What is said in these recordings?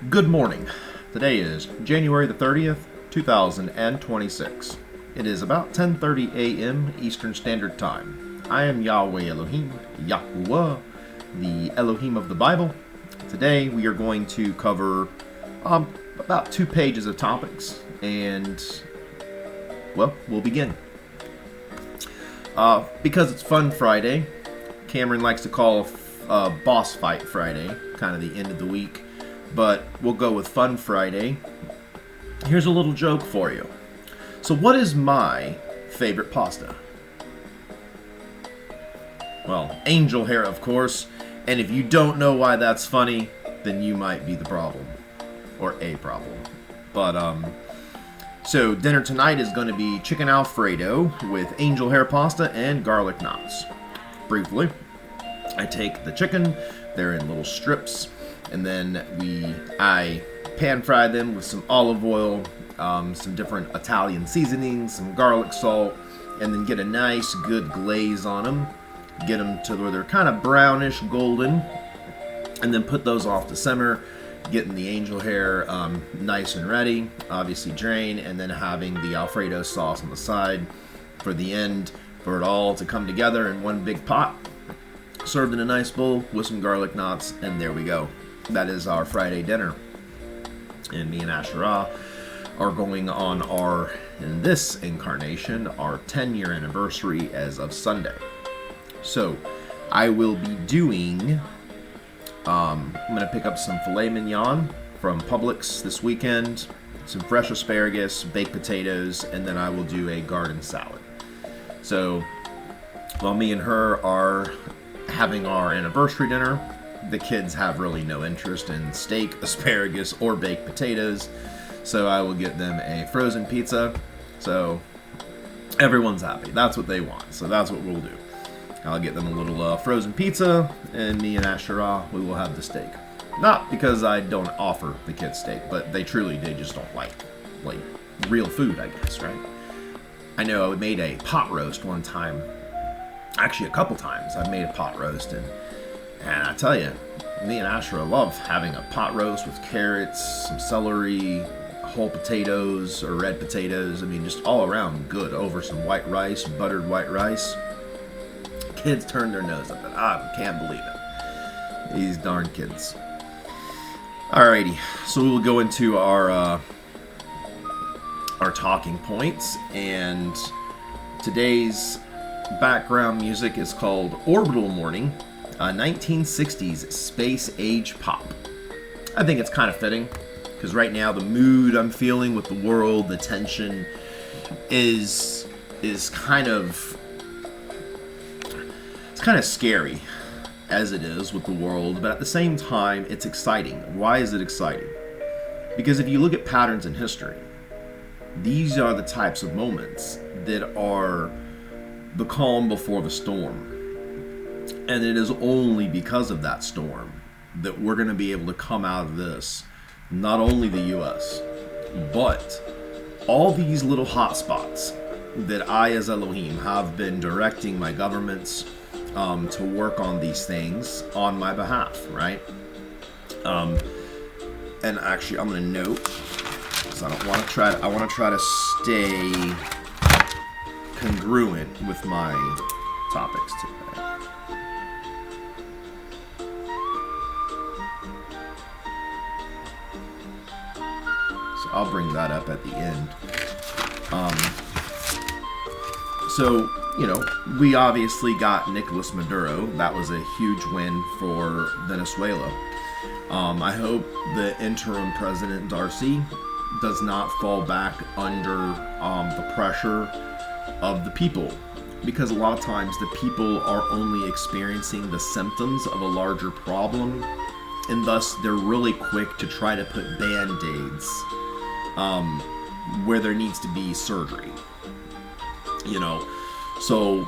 Good morning. Today is January the 30th, 2026. It is about 10:30 a.m. Eastern Standard Time. I am Yahweh Elohim, Yahweh, the Elohim of the Bible. Today we are going to cover about 2 pages of topics, and, well, we'll begin. Because it's Fun Friday, Cameron likes to call Boss Fight Friday, kind of the end of the week. But we'll go with Fun Friday. Here's a little joke for you. So what is my favorite pasta? Well, angel hair, of course. And if you don't know why that's funny, then you might be the problem. Or a problem. But, so dinner tonight is going to be chicken Alfredo with angel hair pasta and garlic knots. Briefly, I take the chicken, they're in little strips, and then I pan fry them with some olive oil, some different Italian seasonings, some garlic salt, and then get a nice good glaze on them. Get them to where they're kind of brownish golden, and then put those off to simmer, getting the angel hair nice and ready, obviously drain, and then having the Alfredo sauce on the side for the end, for it all to come together in one big pot, served in a nice bowl with some garlic knots, and there we go. That is our Friday dinner. And me and Asherah are going on in this incarnation, our 10-year anniversary as of Sunday. So, I will be doing, I'm going to pick up some filet mignon from Publix this weekend, some fresh asparagus, baked potatoes, and then I will do a garden salad. So, while me and her are having our anniversary dinner, the kids have really no interest in steak, asparagus, or baked potatoes, so I will get them a frozen pizza, so everyone's happy. That's what they want, so that's what we'll do. I'll get them a little frozen pizza, and me and Asherah, we will have the steak. Not because I don't offer the kids steak, but they just don't like real food, I guess, right? I know I made a pot roast one time. Actually, a couple times I've made a pot roast, and I tell you, me and Asherah love having a pot roast with carrots, some celery, whole potatoes or red potatoes. I mean, just all around good, over some white rice, buttered white rice. Kids turn their nose up at it. I can't believe it. These darn kids. Alrighty, so we will go into our talking points, and today's background music is called Orbital Morning, 1960s space age pop. I think it's kind of fitting, because right now the mood I'm feeling with the world, the tension, is kind of scary as it is with the world, but at the same time it's exciting. Why is it exciting? Because if you look at patterns in history, these are the types of moments that are the calm before the storm. And it is only because of that storm that we're going to be able to come out of this, not only the U.S., but all these little hot spots that I, as Elohim, have been directing my governments to work on these things on my behalf, right? And actually, I'm going to note, because I want to try to stay congruent with my topics today. I'll bring that up at the end. So, we obviously got Nicolas Maduro. That was a huge win for Venezuela. I hope the interim president, Darcy, does not fall back under the pressure of the people. Because a lot of times the people are only experiencing the symptoms of a larger problem, and thus they're really quick to try to put band-aids where there needs to be surgery, so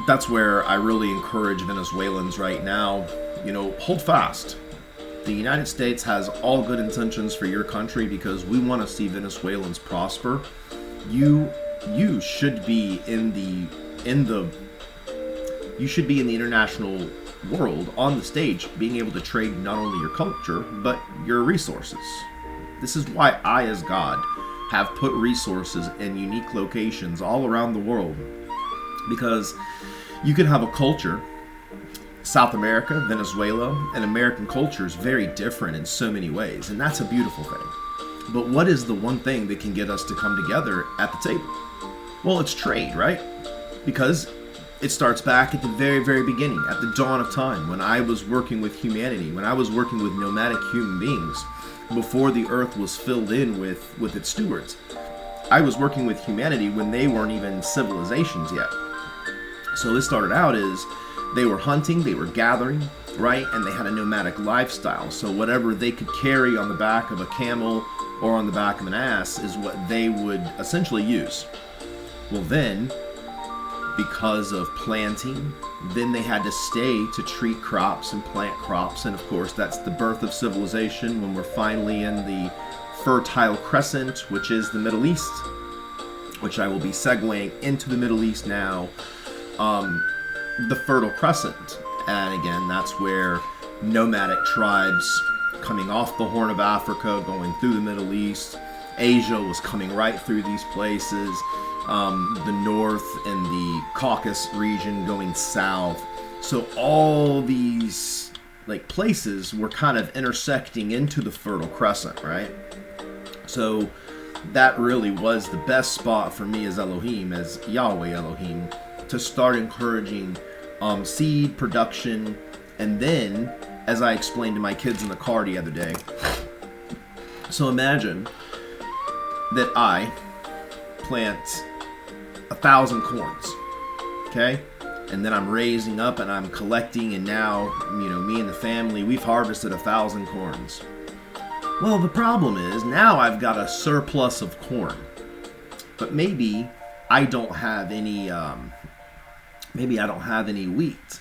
that's where I really encourage Venezuelans right now, hold fast. The United States has all good intentions for your country because we want to see Venezuelans prosper. You should be in the international world on the stage, being able to trade not only your culture, but your resources. This is why I, as God, have put resources in unique locations all around the world. Because you can have a culture, South America, Venezuela, and American culture is very different in so many ways, and that's a beautiful thing. But what is the one thing that can get us to come together at the table? Well, it's trade, right? Because it starts back at the very, very beginning, at the dawn of time, when I was working with humanity, when I was working with nomadic human beings, before the earth was filled in with its stewards. I was working with humanity when they weren't even civilizations yet. So it started out as they were hunting, they were gathering, right? And they had a nomadic lifestyle. So whatever they could carry on the back of a camel or on the back of an ass is what they would essentially use. Well then, because of planting, then they had to stay to treat crops and plant crops. And of course, that's the birth of civilization when we're finally in the Fertile Crescent, which is the Middle East, which I will be segueing into the Middle East now. The Fertile Crescent. And again, that's where nomadic tribes coming off the Horn of Africa, going through the Middle East. Asia was coming right through these places. The north and the Caucasus region going south. So all these places were kind of intersecting into the Fertile Crescent, right? So that really was the best spot for me as Elohim, as Yahweh Elohim, to start encouraging seed production. And then, as I explained to my kids in the car the other day, so imagine that I plant 1,000 corns, okay? And then I'm raising up and I'm collecting, and now, me and the family, we've harvested 1,000 corns. Well, the problem is, now I've got a surplus of corn. But maybe I don't have any, wheat.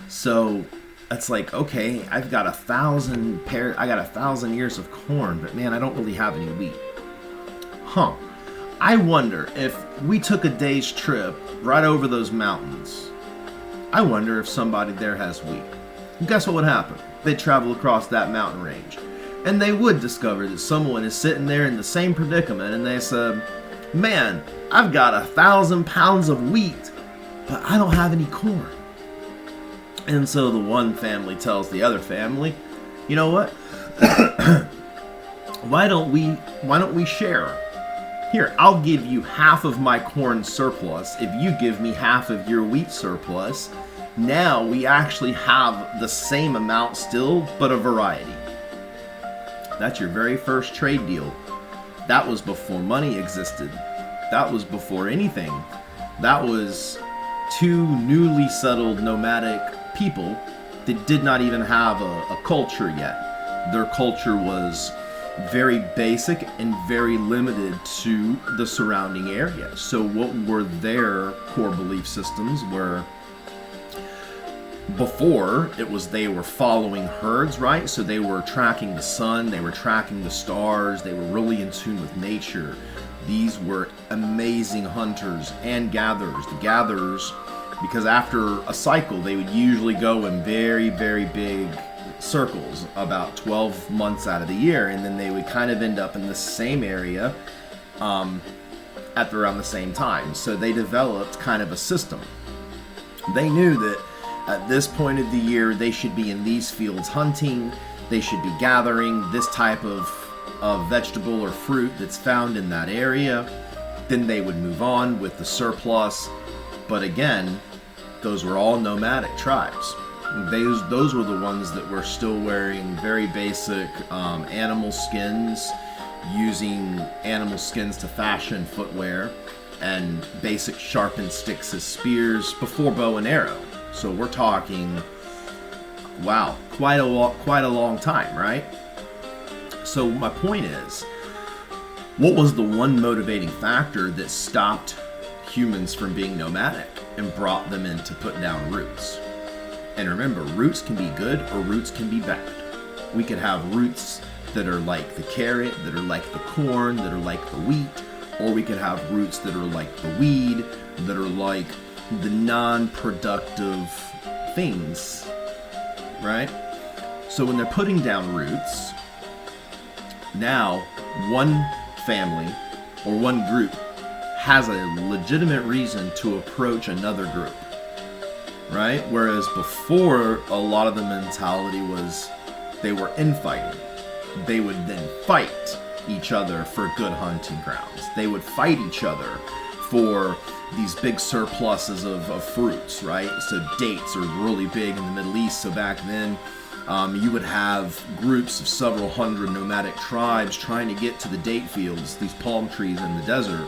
So it's like, okay, I've got 1,000 ears of corn, but man, I don't really have any wheat. I wonder if we took a day's trip right over those mountains. I wonder if somebody there has wheat. And guess what would happen? They'd travel across that mountain range. And they would discover that someone is sitting there in the same predicament, and they said, man, I've got 1,000 pounds of wheat, but I don't have any corn. And so the one family tells the other family, you know what? Why don't we share? Here, I'll give you half of my corn surplus if you give me half of your wheat surplus. Now we actually have the same amount still, but a variety. That's your very first trade deal. That was before money existed. That was before anything. That was two newly settled nomadic people that did not even have a culture yet. Their culture was very basic and very limited to the surrounding area. So what were their core belief systems were, before it was they were following herds, right? So they were tracking the sun, they were tracking the stars, they were really in tune with nature. These were amazing hunters and gatherers. The gatherers, because after a cycle, they would usually go in very, very big circles about 12 months out of the year, and then they would kind of end up in the same area at around the same time. So they developed kind of a system. They knew that at this point of the year they should be in these fields hunting, they should be gathering this type of vegetable or fruit that's found in that area. Then they would move on with the surplus. But again, those were all nomadic tribes. Those were the ones that were still wearing very basic animal skins, using animal skins to fashion footwear, and basic sharpened sticks as spears before bow and arrow. So we're talking, wow, quite a long time, right? So my point is, what was the one motivating factor that stopped humans from being nomadic and brought them in to put down roots? And remember, roots can be good or roots can be bad. We could have roots that are like the carrot, that are like the corn, that are like the wheat, or we could have roots that are like the weed, that are like the non-productive things, right? So when they're putting down roots, now one family or one group has a legitimate reason to approach another group, right? Whereas before, a lot of the mentality was they were infighting. They would then fight each other for good hunting grounds. They would fight each other for these big surpluses of fruits, right? So dates are really big in the Middle East. So back then, you would have groups of several hundred nomadic tribes trying to get to the date fields, these palm trees in the desert,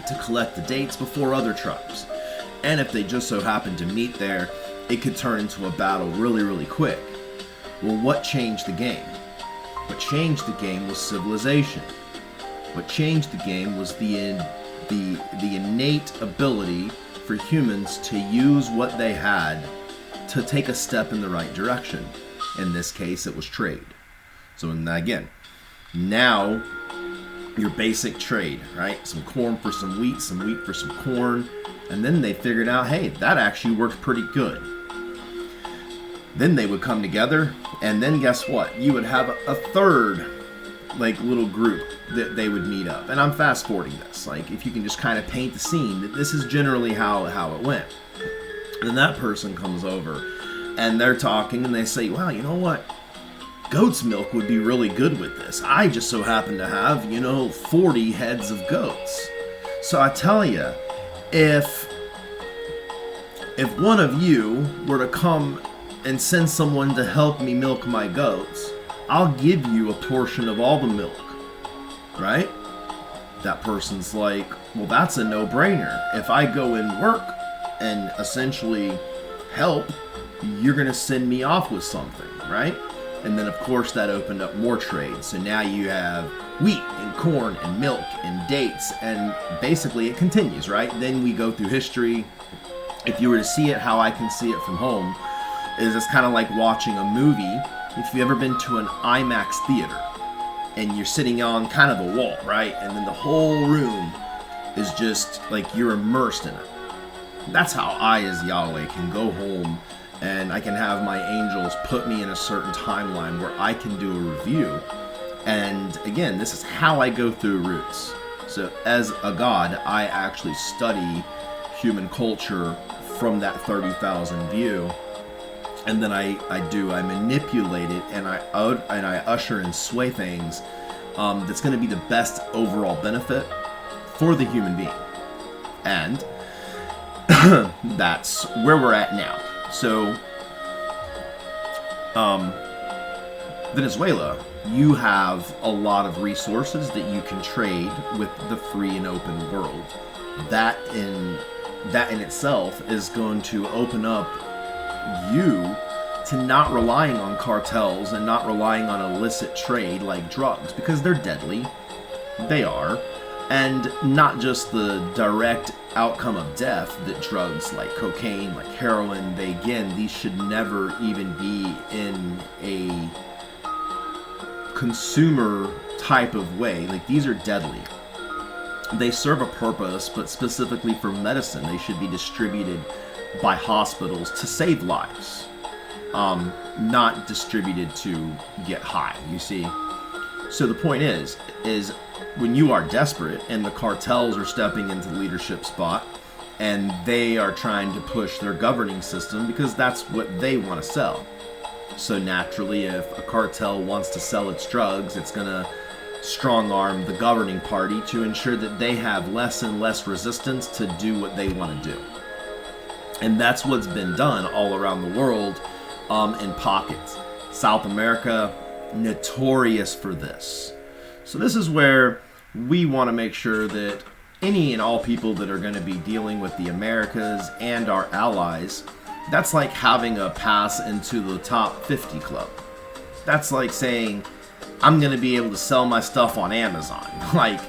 to collect the dates before other tribes. And if they just so happened to meet there, it could turn into a battle really, really quick. Well, what changed the game? What changed the game was civilization. What changed the game was the innate ability for humans to use what they had to take a step in the right direction. In this case, it was trade. So again, now your basic trade, right? Some corn for some wheat for some corn. And then they figured out, hey, that actually works pretty good. Then they would come together, and then guess what? You would have a third, like, little group that they would meet up. And I'm fast forwarding this. Like, if you can just kind of paint the scene, that this is generally how it went. And then that person comes over, and they're talking, and they say, wow, you know what? Goat's milk would be really good with this. I just so happen to have, 40 heads of goats. So I tell you, if one of you were to come and send someone to help me milk my goats, I'll give you a portion of all the milk, right? That person's like, well, that's a no-brainer. If I go and work and essentially help, you're going to send me off with something, right? And then, of course, that opened up more trade. So now you have wheat and corn and milk and dates, and basically it continues, right? Then we go through history. If you were to see it how I can see it from home, is it's kind of like watching a movie. If you've ever been to an IMAX theater and you're sitting on kind of the wall, right? And then the whole room is just like you're immersed in it. That's how I, as Yahweh, can go home and I can have my angels put me in a certain timeline where I can do a review. And again, this is how I go through roots. So as a God, I actually study human culture from that 30,000 view. And then I manipulate it, and I usher and sway things that's going to be the best overall benefit for the human being. And that's where we're at now. So, Venezuela, you have a lot of resources that you can trade with the free and open world. That in itself is going to open up you to not relying on cartels and not relying on illicit trade like drugs, because they're deadly. They are. And not just the direct outcome of death that drugs like cocaine, like heroin, these should never even be in a consumer type of way. Like, these are deadly. They serve a purpose, but specifically for medicine, they should be distributed by hospitals to save lives, not distributed to get high, you see. So the point is when you are desperate and the cartels are stepping into the leadership spot and they are trying to push their governing system because that's what they want to sell. So naturally, if a cartel wants to sell its drugs, it's going to strong arm the governing party to ensure that they have less and less resistance to do what they want to do. And that's what's been done all around the world in pockets. South America, notorious for this. So this is where we want to make sure that any and all people that are going to be dealing with the Americas and our allies, that's like having a pass into the top 50 club. That's like saying, I'm going to be able to sell my stuff on Amazon. Like,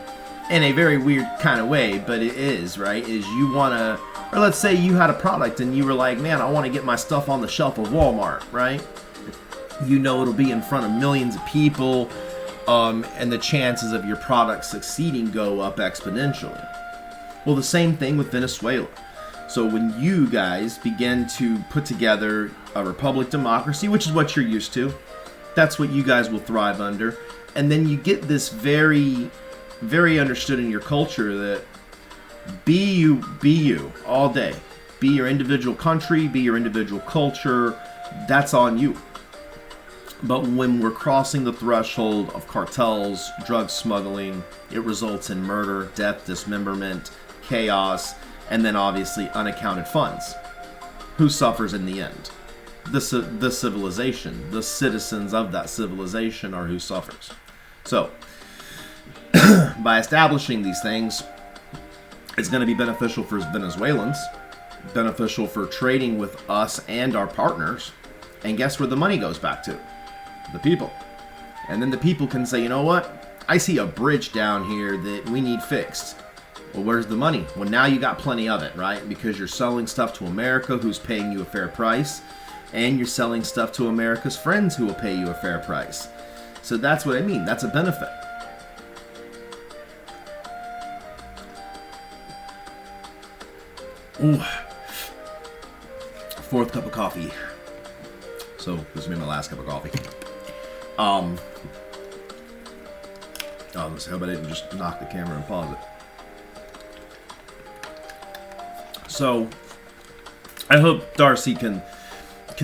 in a very weird kind of way, but it is, right? Is you want to, or let's say you had a product and you were like, man, I want to get my stuff on the shelf of Walmart, right? You know it'll be in front of millions of people, and the chances of your product succeeding go up exponentially. Well, the same thing with Venezuela. So when you guys begin to put together a republic democracy, which is what you're used to, that's what you guys will thrive under. And then you get this very, very understood in your culture that be you all day. Be your individual country, be your individual culture. That's on you. But when we're crossing the threshold of cartels, drug smuggling, it results in murder, death, dismemberment, chaos, and then obviously unaccounted funds. Who suffers in the end? The civilization. The citizens of that civilization are who suffers. So, by establishing these things, it's going to be beneficial for Venezuelans, beneficial for trading with us and our partners, and guess where the money goes back to? The people. And then the people can say, you know what? I see a bridge down here that we need fixed. Well, where's the money? Well, now you got plenty of it, right? Because you're selling stuff to America, who's paying you a fair price, and you're selling stuff to America's friends, who will pay you a fair price. So that's what I mean. That's a benefit. Ooh. Fourth cup of coffee. So this will be my last cup of coffee. Oh, let's see, how about I didn't just knock the camera and pause it. So, I hope Darcy can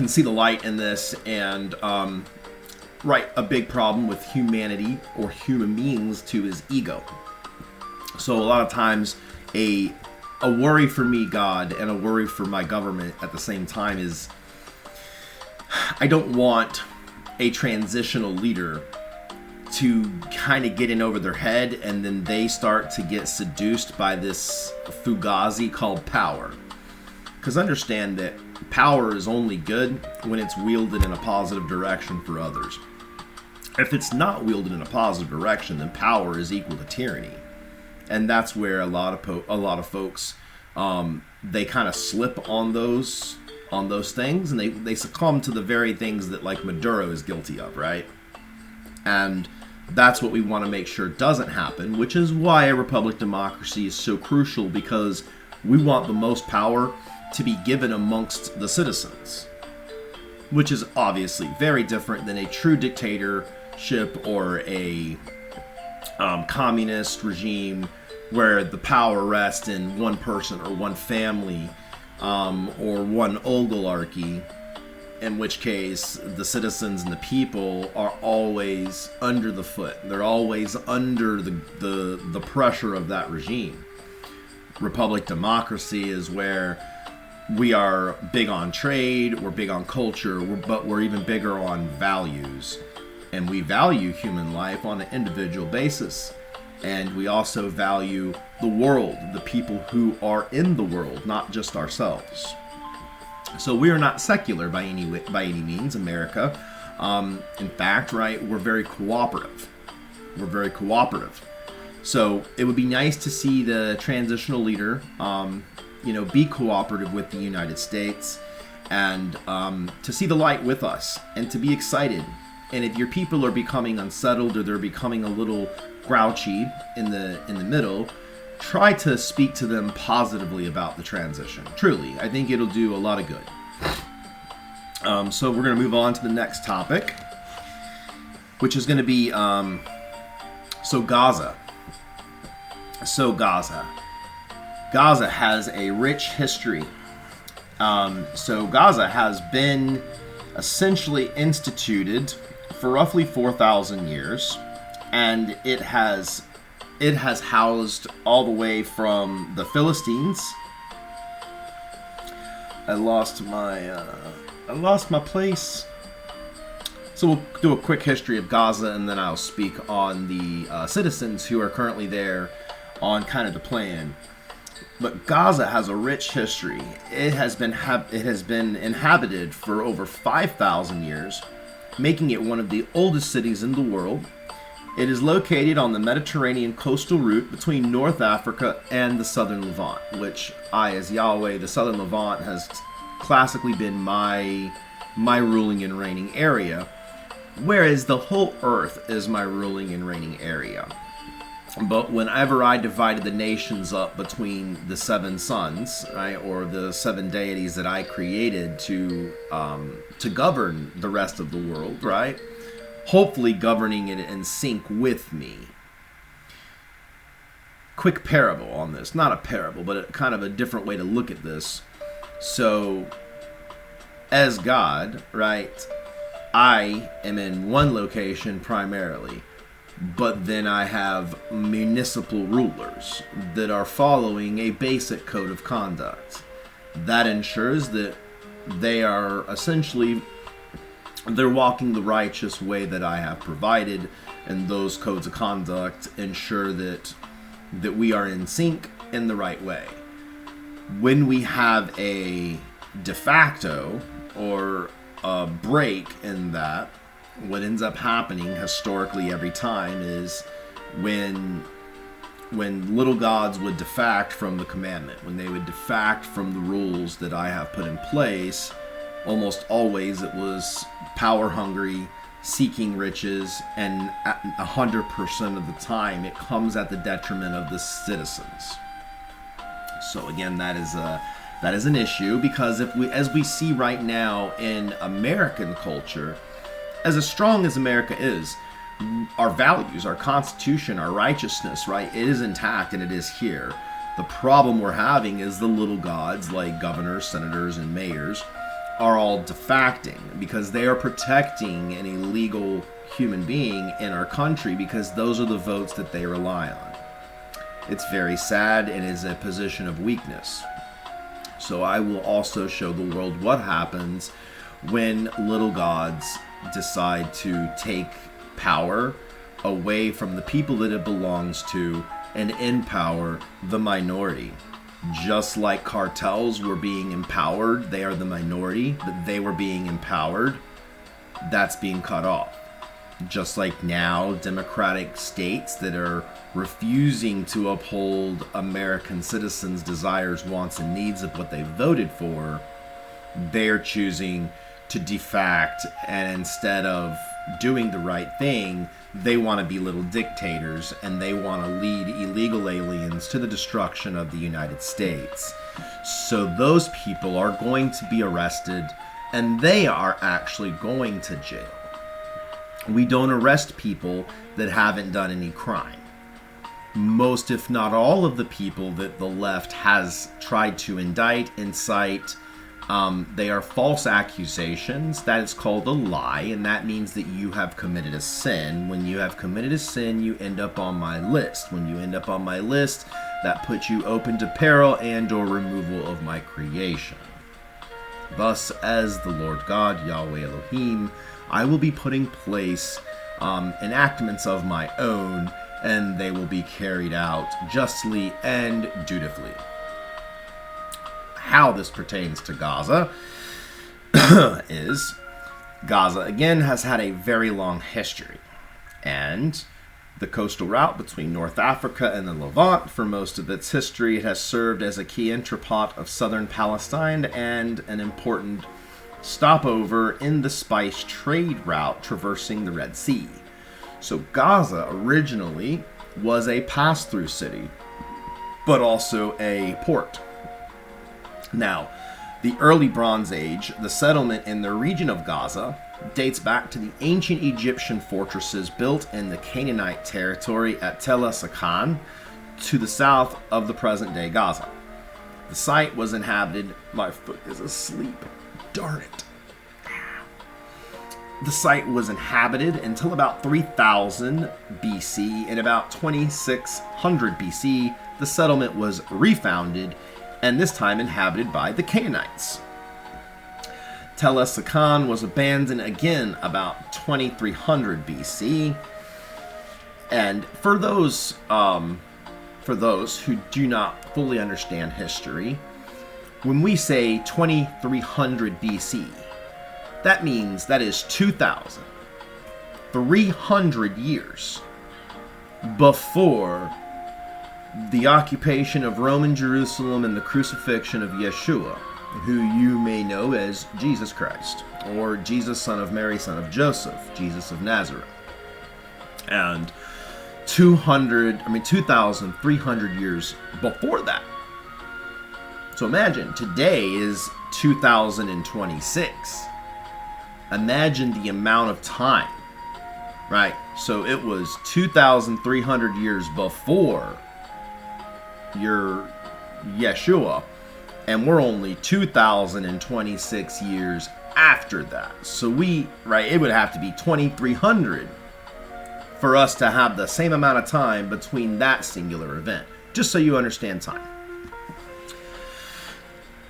see the light in this and right, a big problem with humanity or human beings too is ego. So a lot of times a worry for me, God, and a worry for my government at the same time is I don't want a transitional leader to kind of get in over their head and then they start to get seduced by this fugazi called power. Because understand that power is only good when it's wielded in a positive direction for others. If it's not wielded in a positive direction, then power is equal to tyranny. And that's where a lot of folks they kind of slip on those things, and they succumb to the very things that like Maduro is guilty of, right? And that's what we want to make sure doesn't happen, which is why a republic democracy is so crucial, because we want the most power to be given amongst the citizens, which is obviously very different than a true dictatorship or a communist regime where the power rests in one person or one family or one oligarchy, in which case the citizens and the people are always under the foot. They're always under the pressure of that regime. Republic democracy is where we are big on trade, we're big on culture, but we're even bigger on values. And we value human life on an individual basis. And we also value the world, the people who are in the world, not just ourselves. So we are not secular by any means, America. In fact, right, we're very cooperative. We're very cooperative. So it would be nice to see the transitional leader, be cooperative with the United States, and to see the light with us, and to be excited. And if your people are becoming unsettled or they're becoming a little grouchy in the middle, try to speak to them positively about the transition. Truly, I think it'll do a lot of good. So we're going to move on to the next topic, which is going to be Gaza. So Gaza has a rich history. So Gaza has been essentially instituted for roughly 4,000 years, and it has housed all the way from the Philistines. I lost my place. So we'll do a quick history of Gaza, and then I'll speak on the citizens who are currently there on kind of the plan. But Gaza has a rich history. It has been inhabited for over 5,000 years, making it one of the oldest cities in the world. It is located on the Mediterranean coastal route between North Africa and the southern Levant, which I, as Yahweh, the southern Levant, has classically been my ruling and reigning area, whereas the whole earth is my ruling and reigning area. But whenever I divided the nations up between the 7 sons, right, or the 7 deities that I created to govern the rest of the world, right, hopefully governing it in sync with me. Quick parable on this. Not a parable, but kind of a different way to look at this. So, as God, right, I am in one location primarily, but then I have municipal rulers that are following a basic code of conduct. That ensures that they are essentially, they're walking the righteous way that I have provided, and those codes of conduct ensure that we are in sync in the right way. When we have a de facto or a break in that, what ends up happening historically every time is when little gods would defact from the commandment, when they would defact from the rules that I have put in place, almost always it was power hungry, seeking riches, and 100% of the time it comes at the detriment of the citizens. So again, that is an issue, because as we see right now in American culture, as strong as America is, our values, our Constitution, our righteousness, right, it is intact and it is here. The problem we're having is the little gods like governors, senators, and mayors are all defacting because they are protecting an illegal human being in our country, because those are the votes that they rely on. It's very sad and is a position of weakness. So I will also show the world what happens when little gods decide to take power away from the people that it belongs to and empower the minority. Just like cartels were being empowered, they are the minority, but they were being empowered, that's being cut off. Just like now, democratic states that are refusing to uphold American citizens' desires, wants, and needs of what they voted for, they're choosing to defact, and instead of doing the right thing, they want to be little dictators, and they want to lead illegal aliens to the destruction of the United States. So those people are going to be arrested, and they are actually going to jail. We don't arrest people that haven't done any crime. Most, if not all, of the people that the left has tried to indict, incite, they are false accusations. That is called a lie, and that means that you have committed a sin. When you have committed a sin, you end up on my list. When you end up on my list, that puts you open to peril and or removal of my creation. Thus, as the Lord God, Yahweh Elohim, I will be putting place enactments of my own, and they will be carried out justly and dutifully. How this pertains to Gaza is Gaza, again, has had a very long history, and the coastal route between North Africa and the Levant, for most of its history, it has served as a key entrepot of southern Palestine and an important stopover in the spice trade route traversing the Red Sea. So Gaza originally was a pass-through city, but also a port. Now, the early Bronze Age, the settlement in the region of Gaza dates back to the ancient Egyptian fortresses built in the Canaanite territory at Tel Sakan to the south of the present-day Gaza. The site was inhabited... My foot is asleep. Darn it. The site was inhabited until about 3000 BC. In about 2600 BC, the settlement was refounded, and this time inhabited by the Canaanites. Tel Sakan was abandoned again about 2300 BC. And for those who do not fully understand history, when we say 2300 BC, that means that is 2,300 years before the occupation of Roman Jerusalem and the crucifixion of Yeshua, who you may know as Jesus Christ, or Jesus, son of Mary, son of Joseph, Jesus of Nazareth. And 2,300 years before that. So imagine, today is 2026. Imagine the amount of time, right? So it was 2,300 years before your Yeshua, and we're only 2,026 years after that. So it would have to be 2,300 for us to have the same amount of time between that singular event, just so you understand time.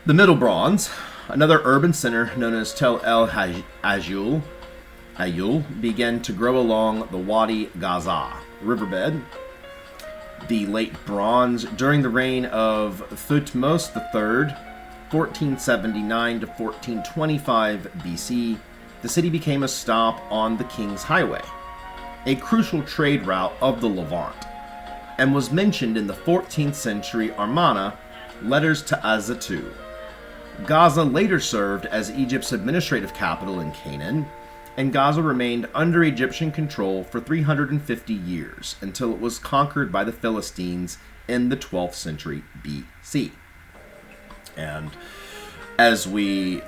The Middle Bronze, another urban center known as Tel El Ayul, began to grow along the Wadi Gaza riverbed. The Late Bronze, during the reign of Thutmose III, 1479 to 1425 BC, the city became a stop on the King's Highway, a crucial trade route of the Levant, and was mentioned in the 14th century Armana letters to Azatu. Gaza later served as Egypt's administrative capital in Canaan, and Gaza remained under Egyptian control for 350 years until it was conquered by the Philistines in the 12th century BC. And as we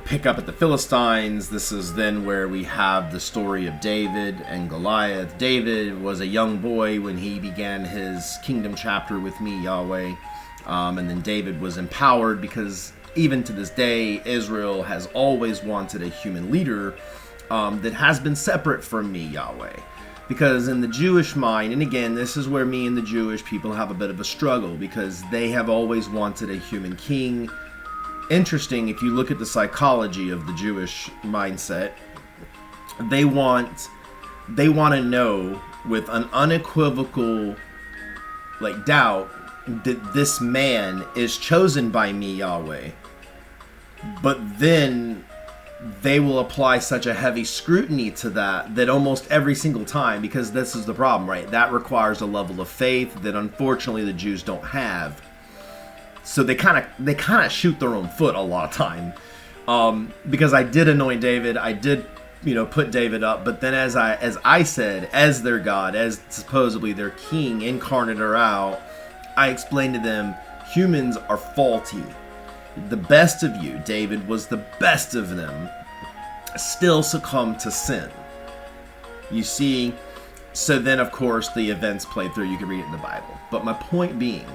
pick up at the Philistines, this is then where we have the story of David and Goliath. David was a young boy when he began his kingdom chapter with me, Yahweh. And then David was empowered because even to this day, Israel has always wanted a human leader that has been separate from me, Yahweh. Because in the Jewish mind, and again, this is where me and the Jewish people have a bit of a struggle, because they have always wanted a human king. Interesting, if you look at the psychology of the Jewish mindset, they want to know with an unequivocal doubt that this man is chosen by me, Yahweh. But then they will apply such a heavy scrutiny to that almost every single time, because this is the problem, right? That requires a level of faith that unfortunately the Jews don't have. So they kind of shoot their own foot a lot of time. Because I did anoint David, I did put David up, but then as I said, as their God, as supposedly their king, incarnate or out, I explained to them, humans are faulty. The best of you, David was the best of them, still succumbed to sin. You see, so then of course the events play through, you can read it in the Bible. But my point being,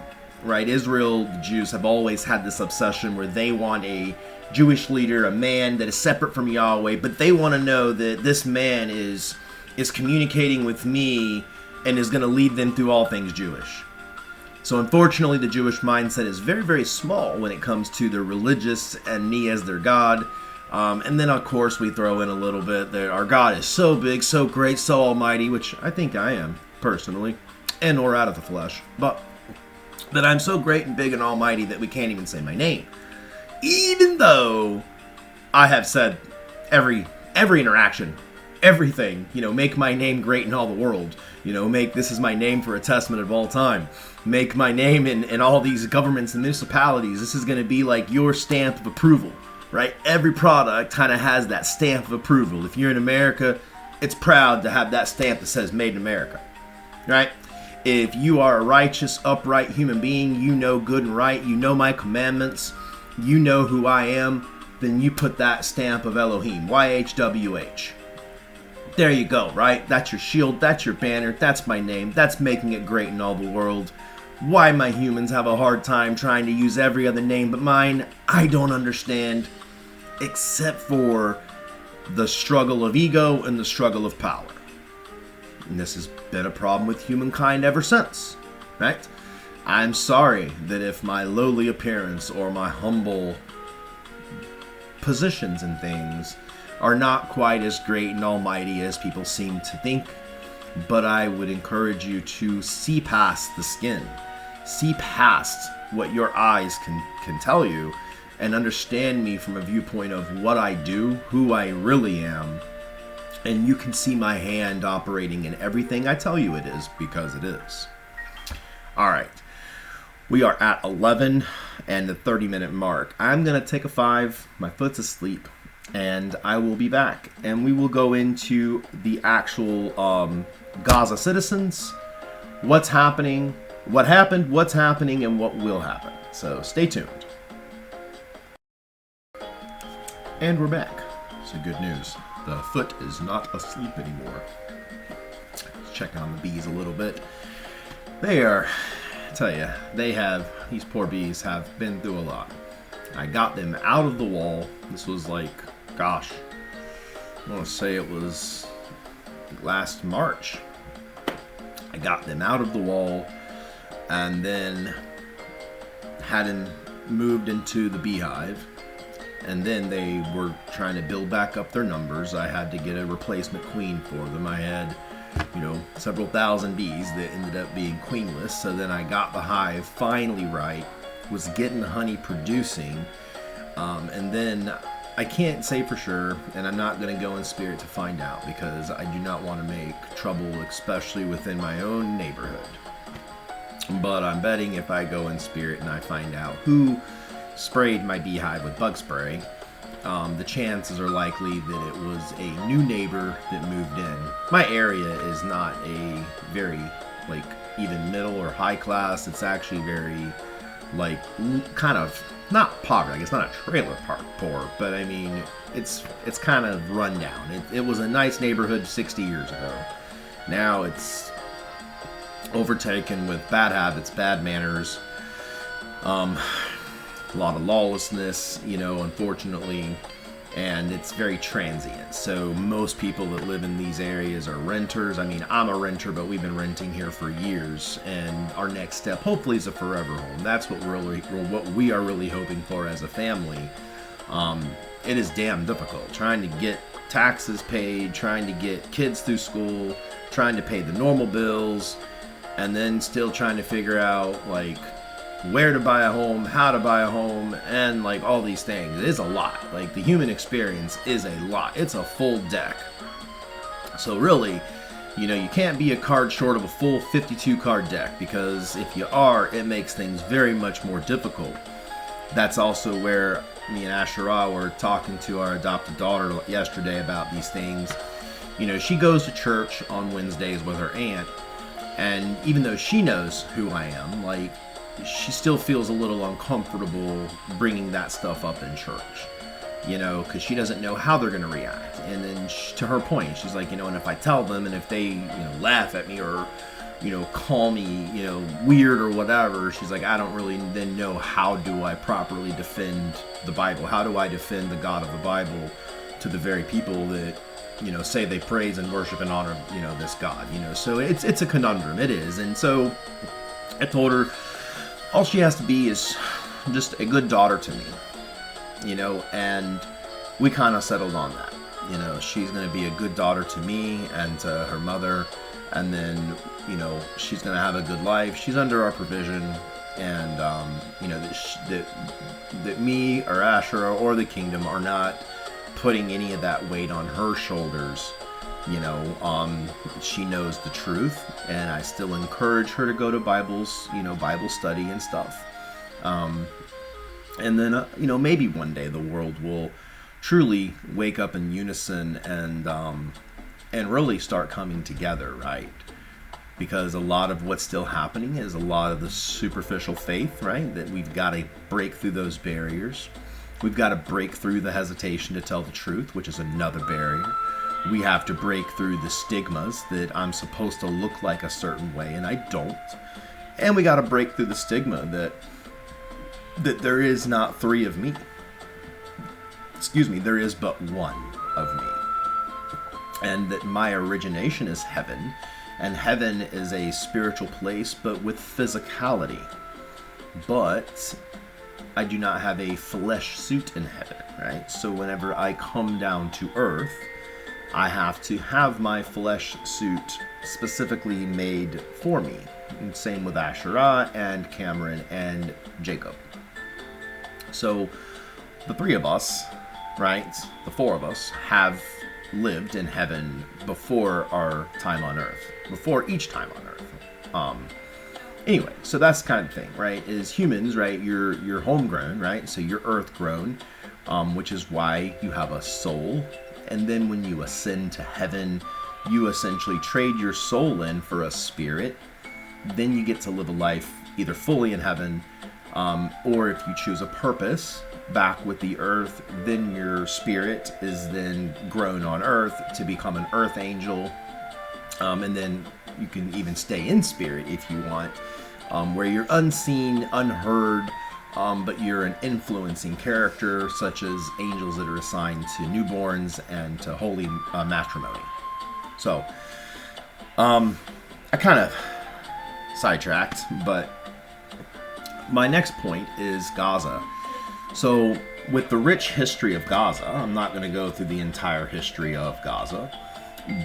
right, Israel, the Jews have always had this obsession where they want a Jewish leader, a man that is separate from Yahweh, but they want to know that this man is communicating with me and is going to lead them through all things Jewish. So unfortunately, the Jewish mindset is very, very small when it comes to their religious and me as their God. And then, of course, we throw in a little bit that our God is so big, so great, so almighty, which I think I am, personally, and or out of the flesh. But that I'm so great and big and almighty that we can't even say my name. Even though I have said every interaction, everything, make my name great in all the world. This is my name for a testament of all time. Make my name in all these governments and municipalities. This is going to be like your stamp of approval, right? Every product kind of has that stamp of approval. If you're in America, it's proud to have that stamp that says Made in America, right? If you are a righteous, upright human being, you know good and right, you know my commandments, you know who I am, then you put that stamp of Elohim, YHWH. There you go, right? That's your shield, that's your banner, that's my name, that's making it great in all the world. Why my humans have a hard time trying to use every other name but mine, I don't understand, except for the struggle of ego and the struggle of power. And this has been a problem with humankind ever since, right? I'm sorry that if my lowly appearance or my humble positions and things are not quite as great and almighty as people seem to think, but I would encourage you to see past the skin, see past what your eyes can tell you, and understand me from a viewpoint of what I do, who I really am, and you can see my hand operating in everything I tell you it is, because it is. All right, we are at 11 and the 30-minute mark. I'm going to take a 5. My foot's asleep. and I will be back, and we will go into the actual Gaza citizens, what's happening, what happened, what's happening, and what will happen. So stay tuned. And we're back. So good news. The foot is not asleep anymore. Checking on the bees a little bit. They are, I tell you, these poor bees have been through a lot. I got them out of the wall. This was like, gosh, I want to say it was last March. I got them out of the wall and then had them moved into the beehive. And then they were trying to build back up their numbers. I had to get a replacement queen for them. I had, several thousand bees that ended up being queenless. So then I got the hive finally right, was getting honey producing. And then I can't say for sure, and I'm not going to go in spirit to find out because I do not want to make trouble, especially within my own neighborhood. But I'm betting if I go in spirit and I find out who sprayed my beehive with bug spray, the chances are likely that it was a new neighbor that moved in. My area is not a very, even middle or high class. It's actually very, kind of, not poverty. It's not a trailer park poor, but I mean, it's kind of run down. It was a nice neighborhood 60 years ago. Now it's overtaken with bad habits, bad manners, a lot of lawlessness, unfortunately, and it's very transient. So most people that live in these areas are renters. I mean, I'm a renter, but we've been renting here for years, and our next step hopefully is a forever home. That's what we are really hoping for as a family. It is damn difficult trying to get taxes paid, trying to get kids through school, trying to pay the normal bills, and then still trying to figure out where to buy a home, how to buy a home, and all these things. It is a lot. The human experience is a lot. It's a full deck. So really, you can't be a card short of a full 52 card deck, because if you are, it makes things very much more difficult. That's also where me and Asherah were talking to our adopted daughter yesterday about these things. She goes to church on Wednesdays with her aunt, and even though she knows who I am, she still feels a little uncomfortable bringing that stuff up in church, because she doesn't know how they're going to react. And then to her point, she's like, and if I tell them and if they, laugh at me or, call me, weird or whatever, she's like, I don't really then know how do I properly defend the Bible? How do I defend the God of the Bible to the very people that, say they praise and worship and honor, this God, so it's a conundrum. It is. And so I told her, all she has to be is just a good daughter to me, and we kind of settled on that. She's going to be a good daughter to me and to her mother, and then, she's going to have a good life. She's under our provision, and, that me or Asherah or the kingdom are not putting any of that weight on her shoulders. She knows the truth, and I still encourage her to go to Bible study and stuff. And then, maybe one day the world will truly wake up in unison and really start coming together, right? Because a lot of what's still happening is a lot of the superficial faith, right? That we've got to break through those barriers. We've got to break through the hesitation to tell the truth, which is another barrier. We have to break through the stigmas that I'm supposed to look like a certain way and I don't. And we got to break through the stigma that there is not three of me. There is but one of me. And that my origination is heaven, and heaven is a spiritual place but with physicality. But I do not have a flesh suit in heaven, right? So whenever I come down to earth, I have to have my flesh suit specifically made for me. And same with Asherah and Cameron and Jacob. So the three of us, right, the four of us, have lived in heaven before our time on earth, before each time on earth. Anyway, so that's the kind of thing, right, is humans, right, you're homegrown, right, so you're earth grown. which is why you have a soul. And then when you ascend to heaven, you essentially trade your soul in for a spirit. Then you get to live a life either fully in heaven, or if you choose a purpose back with the earth, then your spirit is then grown on earth to become an earth angel. And then you can even stay in spirit if you want, where you're unseen, unheard, but you're an influencing character, such as angels that are assigned to newborns and to holy matrimony. So, I kind of sidetracked, but my next point is Gaza. So, with the rich history of Gaza, I'm not going to go through the entire history of Gaza,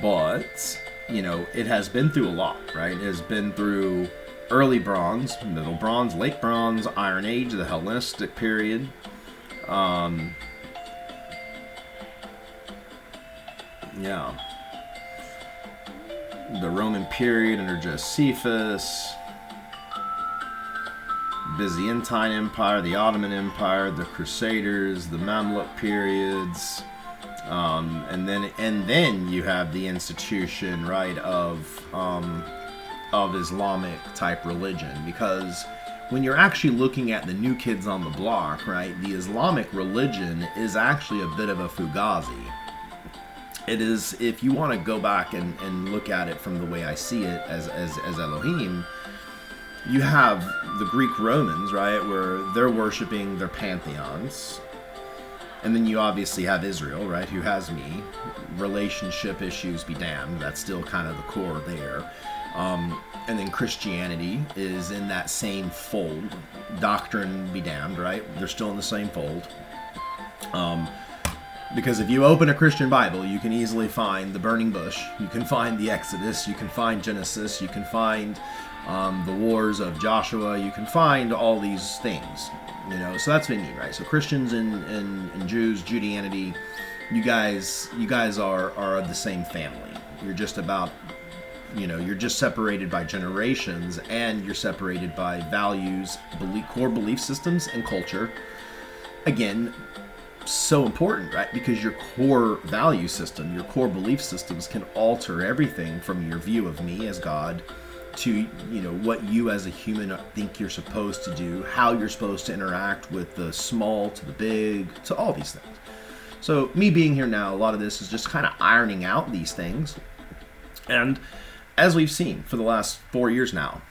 but, you know, it has been through a lot, right? It has been through early bronze, middle bronze, late bronze, Iron Age, the Hellenistic period, the Roman period under Josephus, Byzantine Empire, the Ottoman Empire, the Crusaders, the Mamluk periods, and then you have the institution, right, of Islamic type religion, because when you're actually looking at the new kids on the block, right, the Islamic religion is actually a bit of a fugazi. It is, if you want to go back and look at it from the way I see it as Elohim, you have the Greek Romans, right, where they're worshiping their pantheons. And then you obviously have Israel, right, who has me. Relationship issues be damned. That's still kind of the core there. And then Christianity is in that same fold. Doctrine be damned, right? They're still in the same fold. Because if you open a Christian Bible, you can easily find the burning bush. You can find the Exodus. You can find Genesis. You can find the wars of Joshua. You can find all these things. You know, so that's what I mean, right? So Christians and Jews, Judeanity, you guys are of the same family. You're just about, you know, you're just separated by generations, and you're separated by values, core belief systems, and culture. Again, so important, right? Because your core value system, your core belief systems can alter everything from your view of me as God to, you know, what you as a human think you're supposed to do, how you're supposed to interact with the small to the big, to all these things. So me being here now, a lot of this is just kind of ironing out these things. And as we've seen for the last 4 years now,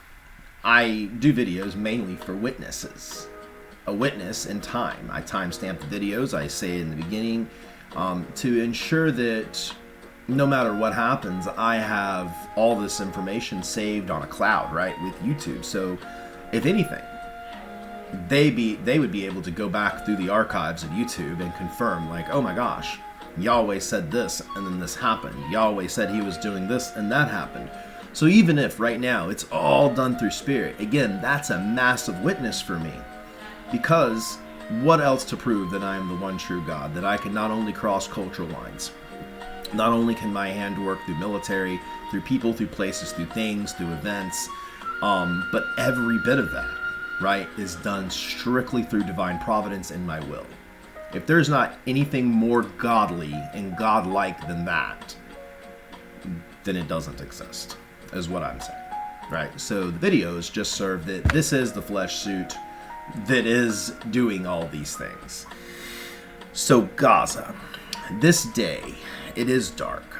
I do videos mainly for witnesses. A witness in time. I timestamp the videos, I say in the beginning, to ensure that no matter what happens, I have all this information saved on a cloud, right, with YouTube. So if anything, they would be able to go back through the archives of YouTube and confirm, like, oh my gosh, Yahweh said this and then this happened. Yahweh said he was doing this and that happened. So even if right now it's all done through spirit, again, that's a massive witness for me. Because what else to prove that I am the one true God, that I can not only cross cultural lines, not only can my hand work through military, through people, through places, through things, through events, but every bit of that, right, is done strictly through divine providence and my will. If there's not anything more godly and godlike than that, then it doesn't exist, is what I'm saying, right? So the videos just serve that this is the flesh suit that is doing all these things. So Gaza, this day, it is dark,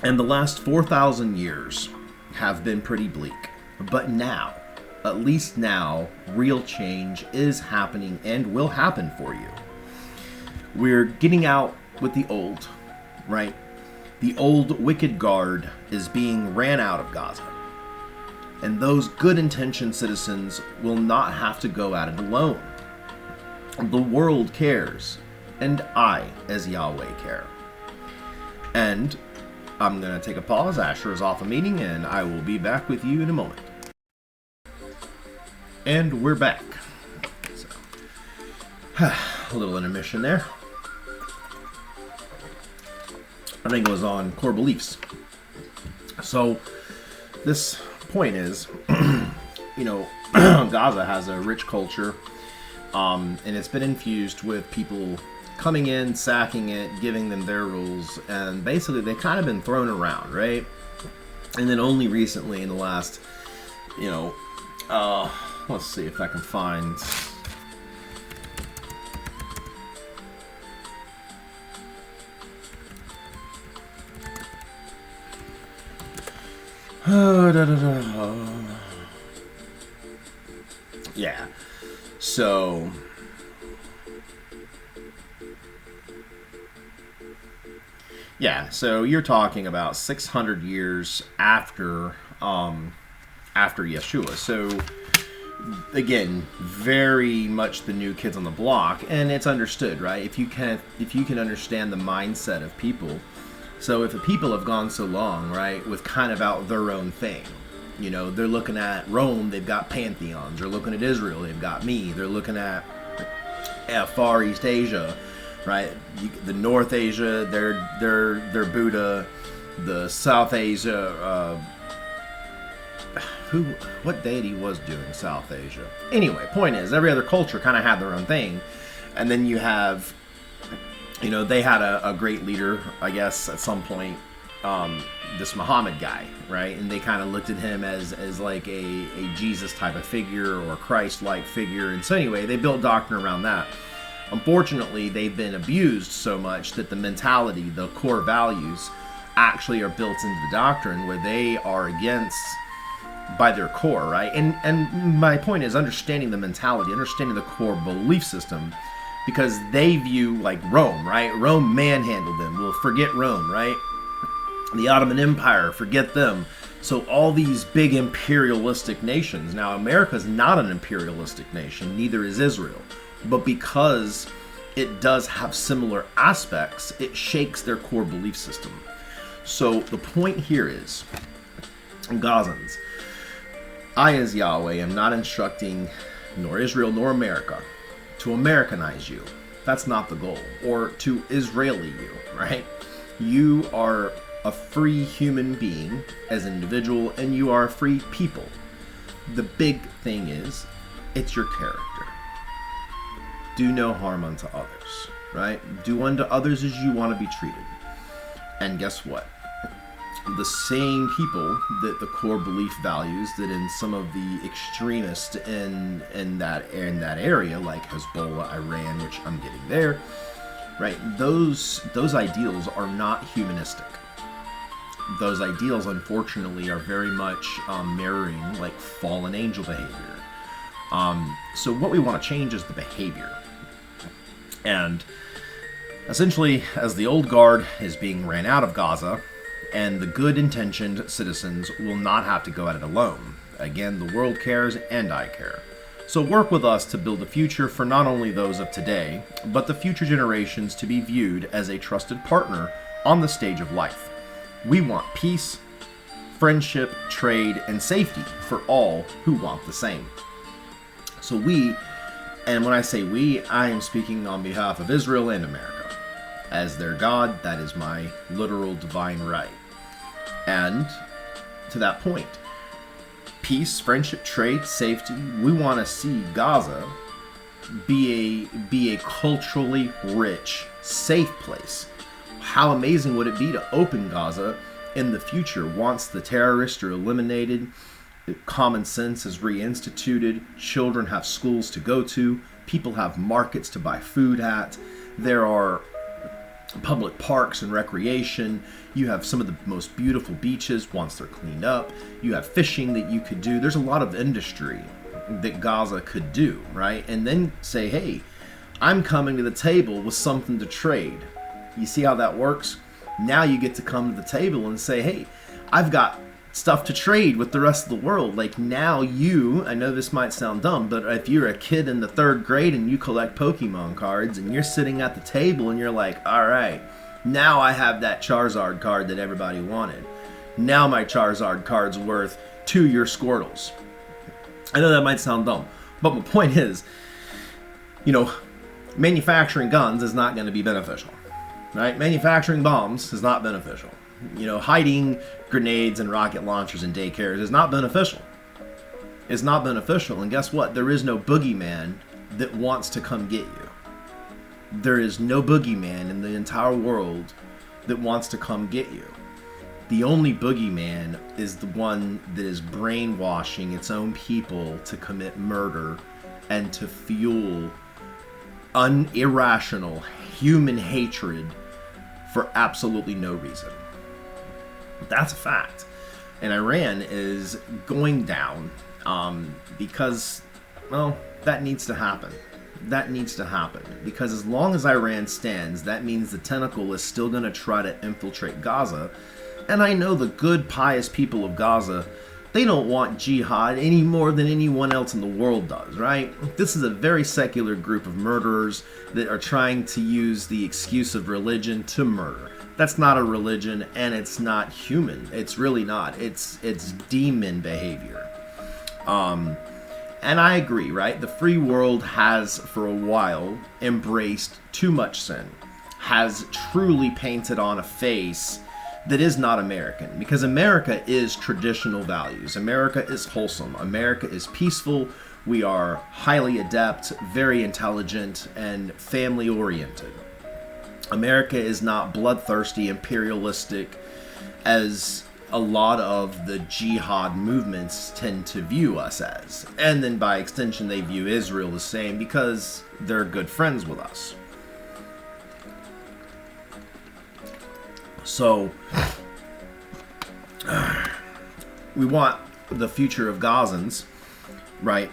and the last 4,000 years have been pretty bleak, but now, at least now, real change is happening and will happen for you. We're getting out with the old, right? The old wicked guard is being ran out of Gaza. And those good-intentioned citizens will not have to go at it alone. The world cares, and I, as Yahweh, care. And I'm going to take a pause. Asher is off a meeting, and I will be back with you in a moment. And we're back. So, a little intermission there. I think it was on core beliefs. So, this point is, you know, Gaza has a rich culture. And it's been infused with people coming in, sacking it, giving them their rules, and basically they've kind of been thrown around, right? And then only recently, in the last, let's see if I can find. Yeah. So. Yeah, so you're talking about 600 years after Yeshua. So again, very much the new kids on the block, and it's understood, right? If you can understand the mindset of people. So if the people have gone so long, right, with kind of out their own thing, they're looking at Rome, they've got pantheons. They're looking at Israel, they've got me. They're looking at Far East Asia. Right, the North Asia, they're Buddha, the South Asia. What deity was doing South Asia? Anyway, point is, every other culture kind of had their own thing, and then you have, they had a great leader, I guess, at some point, this Muhammad guy, right? And they kind of looked at him as like a Jesus type of figure or Christ-like figure, and so anyway, they built doctrine around that. Unfortunately, they've been abused so much that the mentality, the core values, actually are built into the doctrine where they are against by their core, right? And my point is understanding the mentality, understanding the core belief system, because they view like Rome, right? Rome manhandled them. We'll forget Rome, right? The Ottoman Empire, forget them. So all these big imperialistic nations. Now, America's not an imperialistic nation, neither is Israel. But because it does have similar aspects, it shakes their core belief system. So the point here is, Gazans, I as Yahweh am not instructing nor Israel nor America to Americanize you. That's not the goal. Or to Israeli you, right? You are a free human being as an individual, and you are a free people. The big thing is, it's your character. Do no harm unto others, right? Do unto others as you want to be treated. And guess what? The same people that the core belief values that in some of the extremists in that area, like Hezbollah, Iran, which I'm getting there, right? Those ideals are not humanistic. Those ideals, unfortunately, are very much mirroring like fallen angel behavior. So what we want to change is the behavior. And essentially, as the old guard is being ran out of Gaza, and the good-intentioned citizens will not have to go at it alone. Again, the world cares, and I care. So work with us to build a future for not only those of today, but the future generations to be viewed as a trusted partner on the stage of life. We want peace, friendship, trade, and safety for all who want the same. So we, and when I say we, I am speaking on behalf of Israel and America. As their God, that is my literal divine right. And to that point, peace, friendship, trade, safety, we want to see Gaza be a culturally rich, safe place. How amazing would it be to open Gaza in the future once the terrorists are eliminated, common sense is reinstituted, children have schools to go to, people have markets to buy food at, there are public parks and recreation, you have some of the most beautiful beaches once they're cleaned up, you have fishing that you could do, there's a lot of industry that Gaza could do, right? And then say, hey, I'm coming to the table with something to trade. You see how that works? Now you get to come to the table and say, hey, I've got stuff to trade with the rest of the world. Like now I know this might sound dumb, but if you're a kid in the 3rd grade and you collect Pokemon cards and you're sitting at the table and you're like, all right, now I have that Charizard card that everybody wanted. Now my Charizard card's worth 2 your Squirtles. I know that might sound dumb, but my point is, manufacturing guns is not going to be beneficial, right? Manufacturing bombs is not beneficial. Hiding grenades and rocket launchers in daycares is not beneficial. It's not beneficial. And guess what? There is no boogeyman that wants to come get you. There is no boogeyman in the entire world that wants to come get you. The only boogeyman is the one that is brainwashing its own people to commit murder and to fuel irrational human hatred for absolutely no reason. That's a fact. And Iran is going down because, well, that needs to happen. That needs to happen. Because as long as Iran stands, that means the tentacle is still going to try to infiltrate Gaza. And I know the good, pious people of Gaza, they don't want jihad any more than anyone else in the world does, right? This is a very secular group of murderers that are trying to use the excuse of religion to murder. That's not a religion, and it's not human. It's really not. It's demon behavior. And I agree, right? The free world has, for a while, embraced too much sin, has truly painted on a face that is not American, because America is traditional values. America is wholesome. America is peaceful. We are highly adept, very intelligent, and family-oriented. America is not bloodthirsty, imperialistic, as a lot of the jihad movements tend to view us as. And then by extension, they view Israel the same because they're good friends with us. So, we want the future of Gazans, right,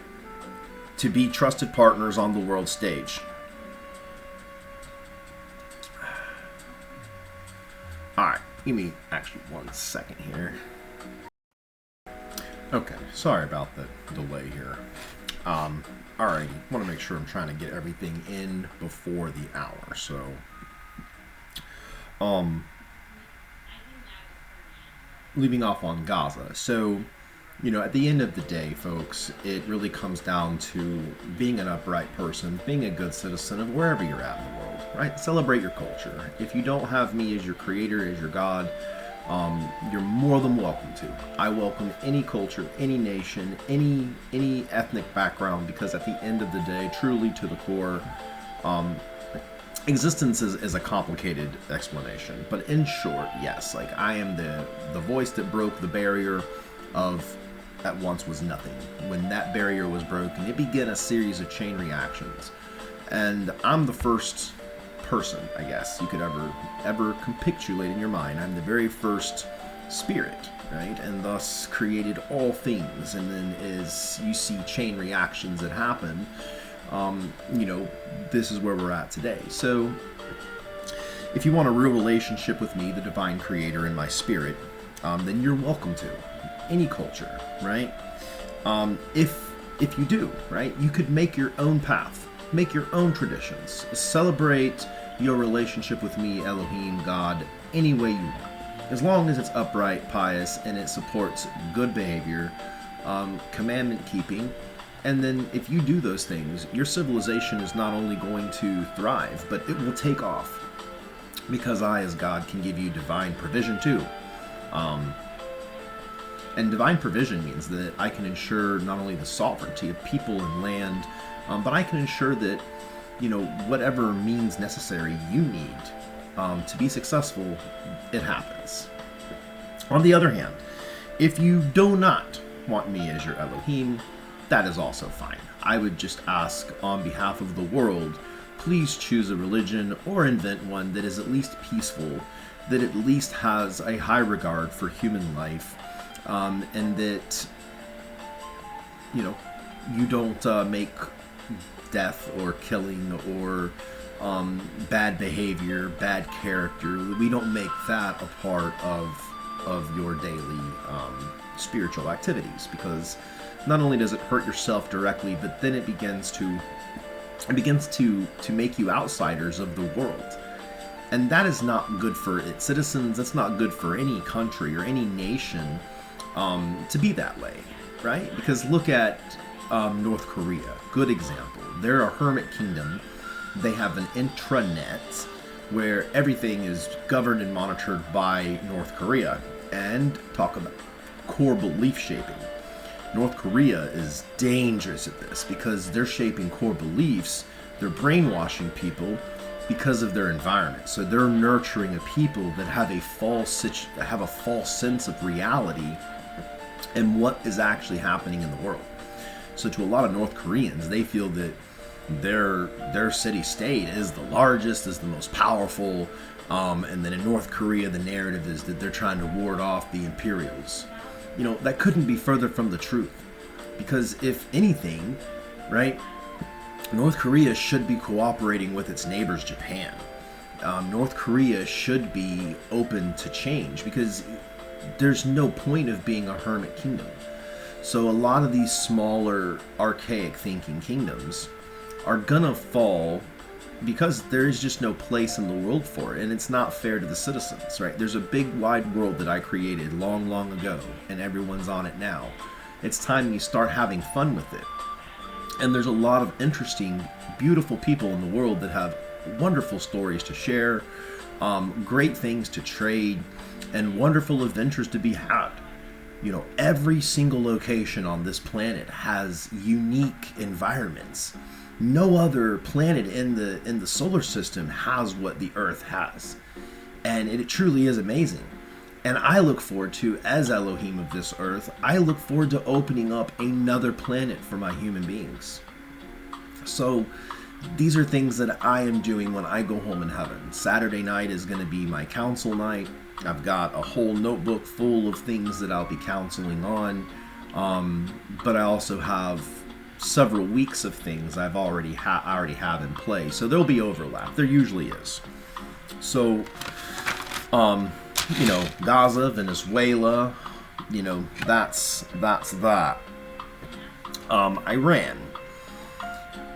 to be trusted partners on the world stage. Alright, give me actually 1 second here. Okay, sorry about the delay here. Alright, want to make sure I'm trying to get everything in before the hour, so... leaving off on Gaza. So, you know, at the end of the day, folks, it really comes down to being an upright person, being a good citizen of wherever you're at in the world, right? Celebrate your culture. If you don't have me as your creator, as your God, you're more than welcome to. I welcome any culture, any nation, any ethnic background, because at the end of the day, truly to the core, existence is a complicated explanation, but in short, yes, like I am the voice that broke the barrier of that once was nothing. When that barrier was broken, it began a series of chain reactions, and I'm the first person, I guess, you could ever capitulate in your mind. I'm the very first spirit, right, and thus created all things. And then as you see chain reactions that happen, you know, this is where we're at today. So if you want a real relationship with me, the divine creator, and my spirit, then you're welcome to any culture, right? If you do, right, you could make your own path, make your own traditions, celebrate your relationship with me, Elohim, God, any way you want, as long as it's upright, pious, and it supports good behavior, commandment keeping. And then if you do those things, your civilization is not only going to thrive, but it will take off. Because I, as God, can give you divine provision too. And divine provision means that I can ensure not only the sovereignty of people and land, but I can ensure that, you know, whatever means necessary you need to be successful, it happens. On the other hand, if you do not want me as your Elohim, that is also fine. I would just ask on behalf of the world, please choose a religion or invent one that is at least peaceful, that at least has a high regard for human life, and that, you know, you don't make death or killing or bad behavior, bad character. We don't make that a part of your daily spiritual activities, because not only does it hurt yourself directly, but then it begins to make you outsiders of the world. And that is not good for its citizens. That's not good for any country or any nation to be that way, right? Because look at North Korea, good example. They're a hermit kingdom. They have an intranet where everything is governed and monitored by North Korea. And talk about core belief shaping. North Korea is dangerous at this because they're shaping core beliefs, they're brainwashing people because of their environment. So they're nurturing a people that have a false sense of reality and what is actually happening in the world. So to a lot of North Koreans, they feel that their city-state is the largest, is the most powerful, and then in North Korea, the narrative is that they're trying to ward off the Imperials. That couldn't be further from the truth. Because if anything, right, North Korea should be cooperating with its neighbors, Japan. North Korea should be open to change because there's no point of being a hermit kingdom. So a lot of these smaller, archaic thinking kingdoms are gonna fall because there's just no place in the world for it, and it's not fair to the citizens, right? There's a big wide world that I created long, long ago, and everyone's on it now. It's time you start having fun with it. And there's a lot of interesting, beautiful people in the world that have wonderful stories to share, great things to trade, and wonderful adventures to be had. Every single location on this planet has unique environments. No other planet in the solar system has what the Earth has. And it truly is amazing. And I look forward to, as Elohim of this Earth, I look forward to opening up another planet for my human beings. So these are things that I am doing when I go home in heaven. Saturday night is going to be my counsel night. I've got a whole notebook full of things that I'll be counseling on. But I also have several weeks of things I've already have in play. So there'll be overlap. There usually is. So, Gaza, Venezuela, that's that. Iran,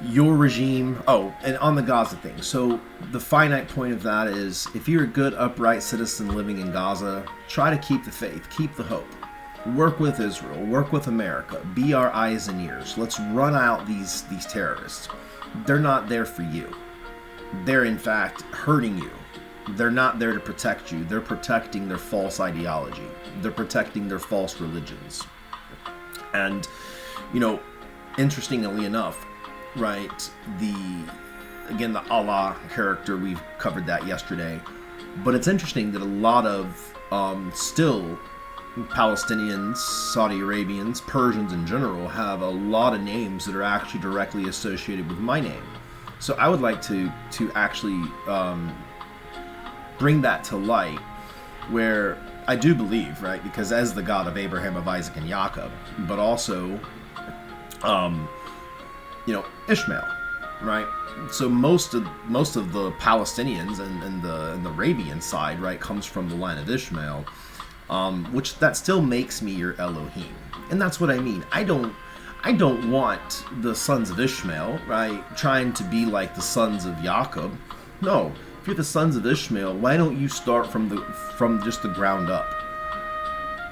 your regime. Oh, and on the Gaza thing. So the finite point of that is, if you're a good, upright citizen living in Gaza, try to keep the faith, keep the hope. Work with Israel, work with America, be our eyes and ears. Let's run out these terrorists. They're not there for you. They're in fact hurting you. They're not there to protect you. They're protecting their false ideology. They're protecting their false religions. And, interestingly enough, right, the Allah character, we've covered that yesterday. But it's interesting that a lot of still Palestinians, Saudi Arabians, Persians in general have a lot of names that are actually directly associated with my name. So I would like to actually bring that to light, where I do believe, right, because as the God of Abraham, of Isaac, and Jacob, but also, Ishmael, right? So most of the Palestinians and the Arabian side, right, comes from the line of Ishmael. Which that still makes me your Elohim. And that's what I mean. I don't want the sons of Ishmael, right, trying to be like the sons of Jacob. No, if you're the sons of Ishmael, why don't you start from just the ground up?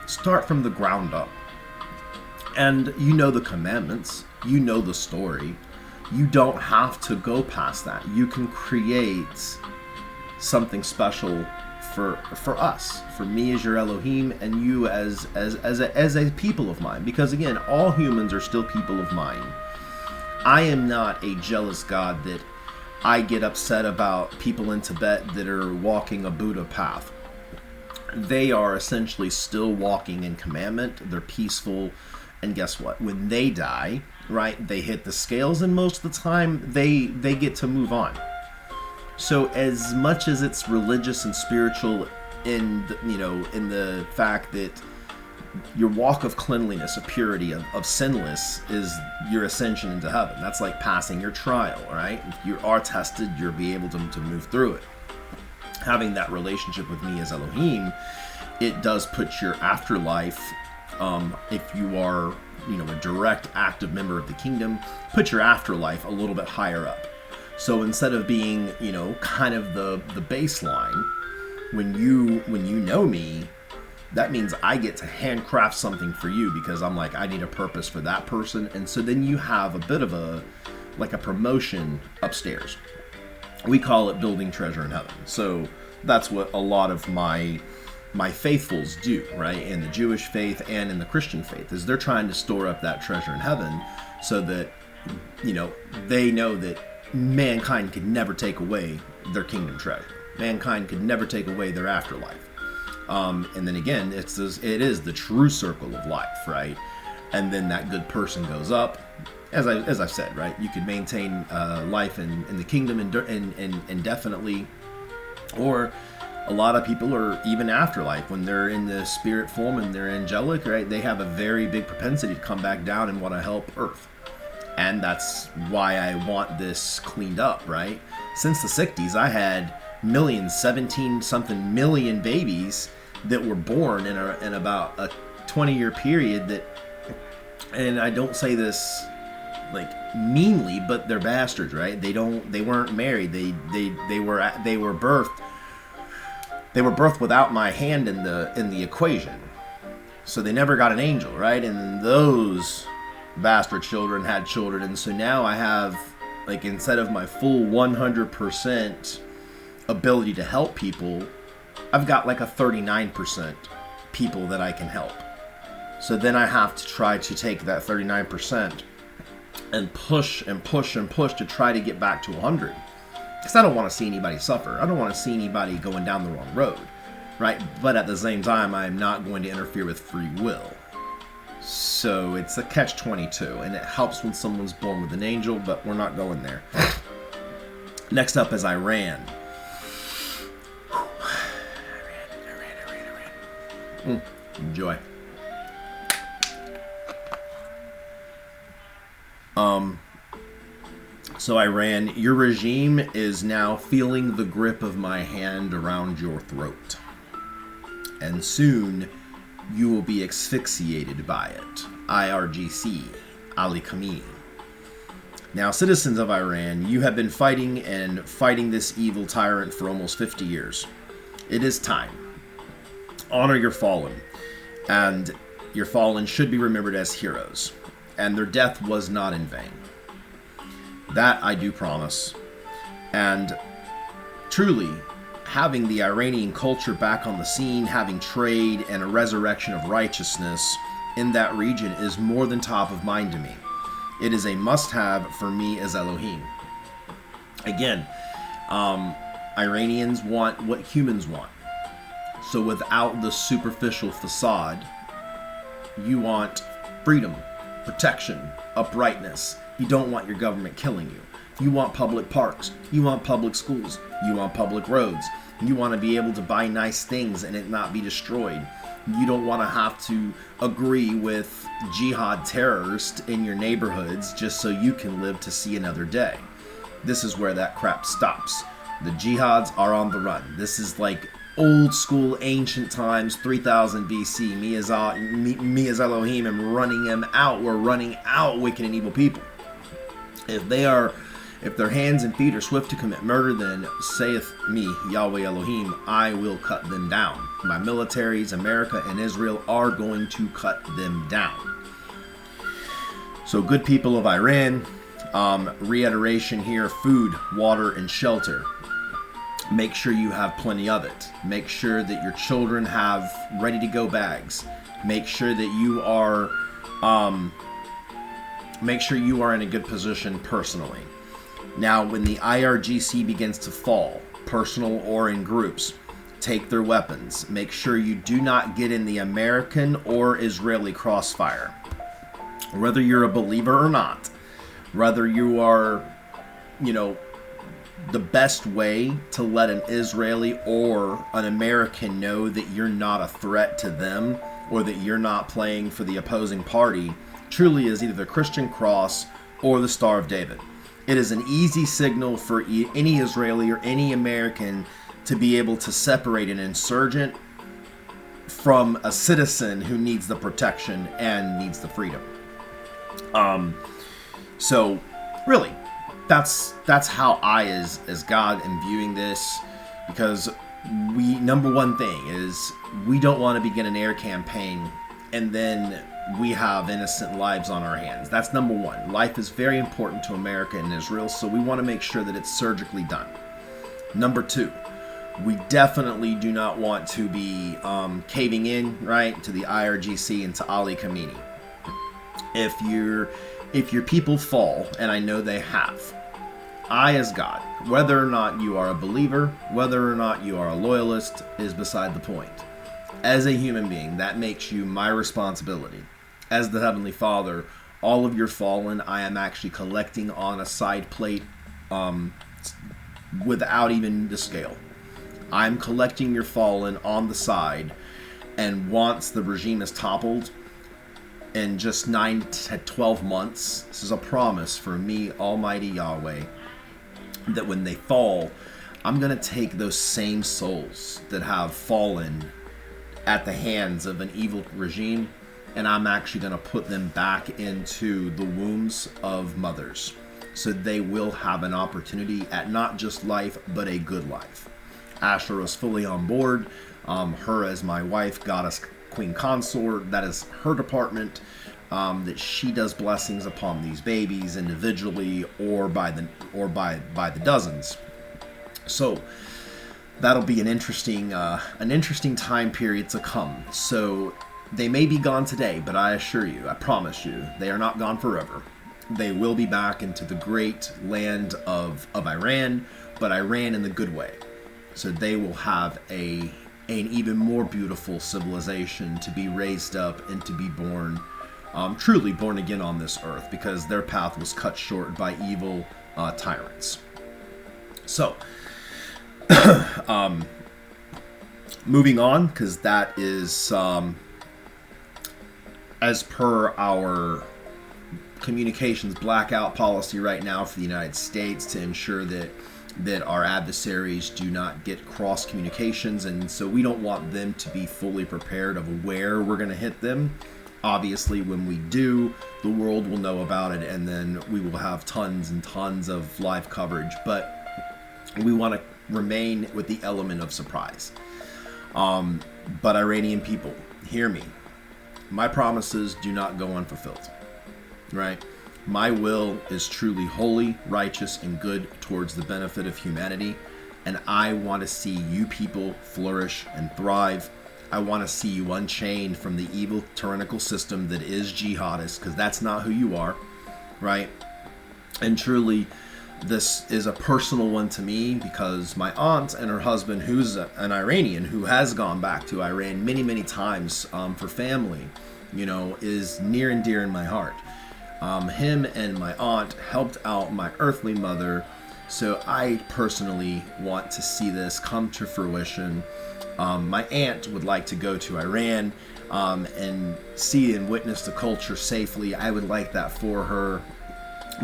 Start from the ground up. And you know the commandments, you know the story. You don't have to go past that. You can create something special for us, for me as your Elohim, and you as a people of mine. Because again, all humans are still people of mine. I am not a jealous God that I get upset about people in Tibet that are walking a Buddha path. They are essentially still walking in commandment. They're peaceful, and guess what? When they die, right, they hit the scales, and most of the time they get to move on. So as much as it's religious and spiritual in the fact that your walk of cleanliness, of purity, of sinless is your ascension into heaven. That's like passing your trial, right? If you are tested, you'll be able to move through it. Having that relationship with me as Elohim, it does put your afterlife, if you are, a direct active member of the kingdom, put your afterlife a little bit higher up. So instead of being, kind of the baseline, when you know me, that means I get to handcraft something for you because I'm like, I need a purpose for that person. And so then you have a bit of a promotion upstairs. We call it building treasure in heaven. So that's what a lot of my my faithfuls do, right? In the Jewish faith and in the Christian faith, is they're trying to store up that treasure in heaven so that, they know that mankind could never take away their kingdom treasure. Mankind could never take away their afterlife. And then again, it is the true circle of life, right? And then that good person goes up. As I've said, right? You can maintain life in the kingdom indefinitely, or a lot of people are even afterlife when they're in the spirit form and they're angelic, right? They have a very big propensity to come back down and want to help Earth. And that's why I want this cleaned up, right? Since the 60s, I had 17-something million babies that were born in about a 20-year period and I don't say this like meanly, but they're bastards, right? They weren't married. They were birthed. They were birthed without my hand in the equation. So they never got an angel, right? And those bastard children had children. And so now I have, like, instead of my full 100% ability to help people, I've got like a 39% people that I can help. So then I have to try to take that 39% and push to try to get back to 100. Because I don't want to see anybody suffer. I don't want to see anybody going down the wrong road, right? But at the same time, I'm not going to interfere with free will. So it's a catch-22, and it helps when someone's born with an angel, but we're not going there. Next up is Iran. Iran. Enjoy. So Iran, your regime is now feeling the grip of my hand around your throat. And soon, you will be asphyxiated by it. IRGC, Ali Commies. Now, citizens of Iran, you have been fighting this evil tyrant for almost 50 years. It is time. Honor your fallen. And your fallen should be remembered as heroes. And their death was not in vain. That I do promise. And truly, having the Iranian culture back on the scene, having trade and a resurrection of righteousness in that region is more than top of mind to me. It is a must-have for me as Elohim. Again, Iranians want what humans want. So without the superficial facade, you want freedom, protection, uprightness. You don't want your government killing you. You want public parks. You want public schools. You want public roads. You want to be able to buy nice things and it not be destroyed. You don't want to have to agree with jihad terrorists in your neighborhoods just so you can live to see another day. This is where that crap stops. The jihads are on the run. This is like old school ancient times, 3000 BC. Me as Elohim am running them out. We're running out wicked and evil people. If their hands and feet are swift to commit murder, then saith me, Yahweh Elohim, I will cut them down. My militaries, America and Israel, are going to cut them down. So good people of Iran, reiteration here, food, water, and shelter. Make sure you have plenty of it. Make sure that your children have ready-to-go bags. Make sure that you are in a good position personally. Now, when the IRGC begins to fall, personal or in groups, take their weapons. Make sure you do not get in the American or Israeli crossfire. Whether you're a believer or not, whether you are, the best way to let an Israeli or an American know that you're not a threat to them or that you're not playing for the opposing party truly is either the Christian cross or the Star of David. It is an easy signal for any Israeli or any American to be able to separate an insurgent from a citizen who needs the protection and needs the freedom. So really, that's how I as God am viewing this, because number one thing is we don't want to begin an air campaign and then we have innocent lives on our hands. That's number one. Life is very important to America and Israel, so we want to make sure that it's surgically done. Number two, We definitely do not want to be caving in, right, to the IRGC and to Ali Khamenei. If your people fall, and I know they have, I as God, whether or not you are a believer, whether or not you are a loyalist, is beside the point. As a human being, that makes you my responsibility. As the Heavenly Father, all of your fallen, I am actually collecting on a side plate without even the scale. I'm collecting your fallen on the side, and once the regime is toppled, in just 9 to 12 months, this is a promise for me, Almighty Yahweh, that when they fall, I'm going to take those same souls that have fallen at the hands of an evil regime, and I'm actually going to put them back into the wombs of mothers, so they will have an opportunity at not just life, but a good life. Asher is fully on board. Her as my wife, goddess, queen consort, that is her department. That she does blessings upon these babies individually or by the dozens. So that'll be an interesting time period to come. So they may be gone today, but I assure you, I promise you, they are not gone forever. They will be back into the great land of Iran, but Iran in the good way. So they will have an even more beautiful civilization to be raised up and to be born, truly born again on this earth, because their path was cut short by evil tyrants. So, moving on, because that is, as per our communications blackout policy right now for the United States, to ensure that our adversaries do not get cross communications, and so we don't want them to be fully prepared of where we're going to hit them. Obviously, when we do, the world will know about it, and then we will have tons and tons of live coverage, but we want to remain with the element of surprise. But Iranian people, hear me. My promises do not go unfulfilled, right? My will is truly holy, righteous, and good towards the benefit of humanity, and I want to see you people flourish and thrive. I want to see you unchained from the evil tyrannical system that is jihadists, because that's not who you are, right? And truly, this is a personal one to me, because my aunt and her husband, who's an Iranian, who has gone back to Iran many, many times for family, is near and dear in my heart. Him and my aunt helped out my earthly mother, so I personally want to see this come to fruition. My aunt would like to go to Iran and see and witness the culture safely. I would like that for her,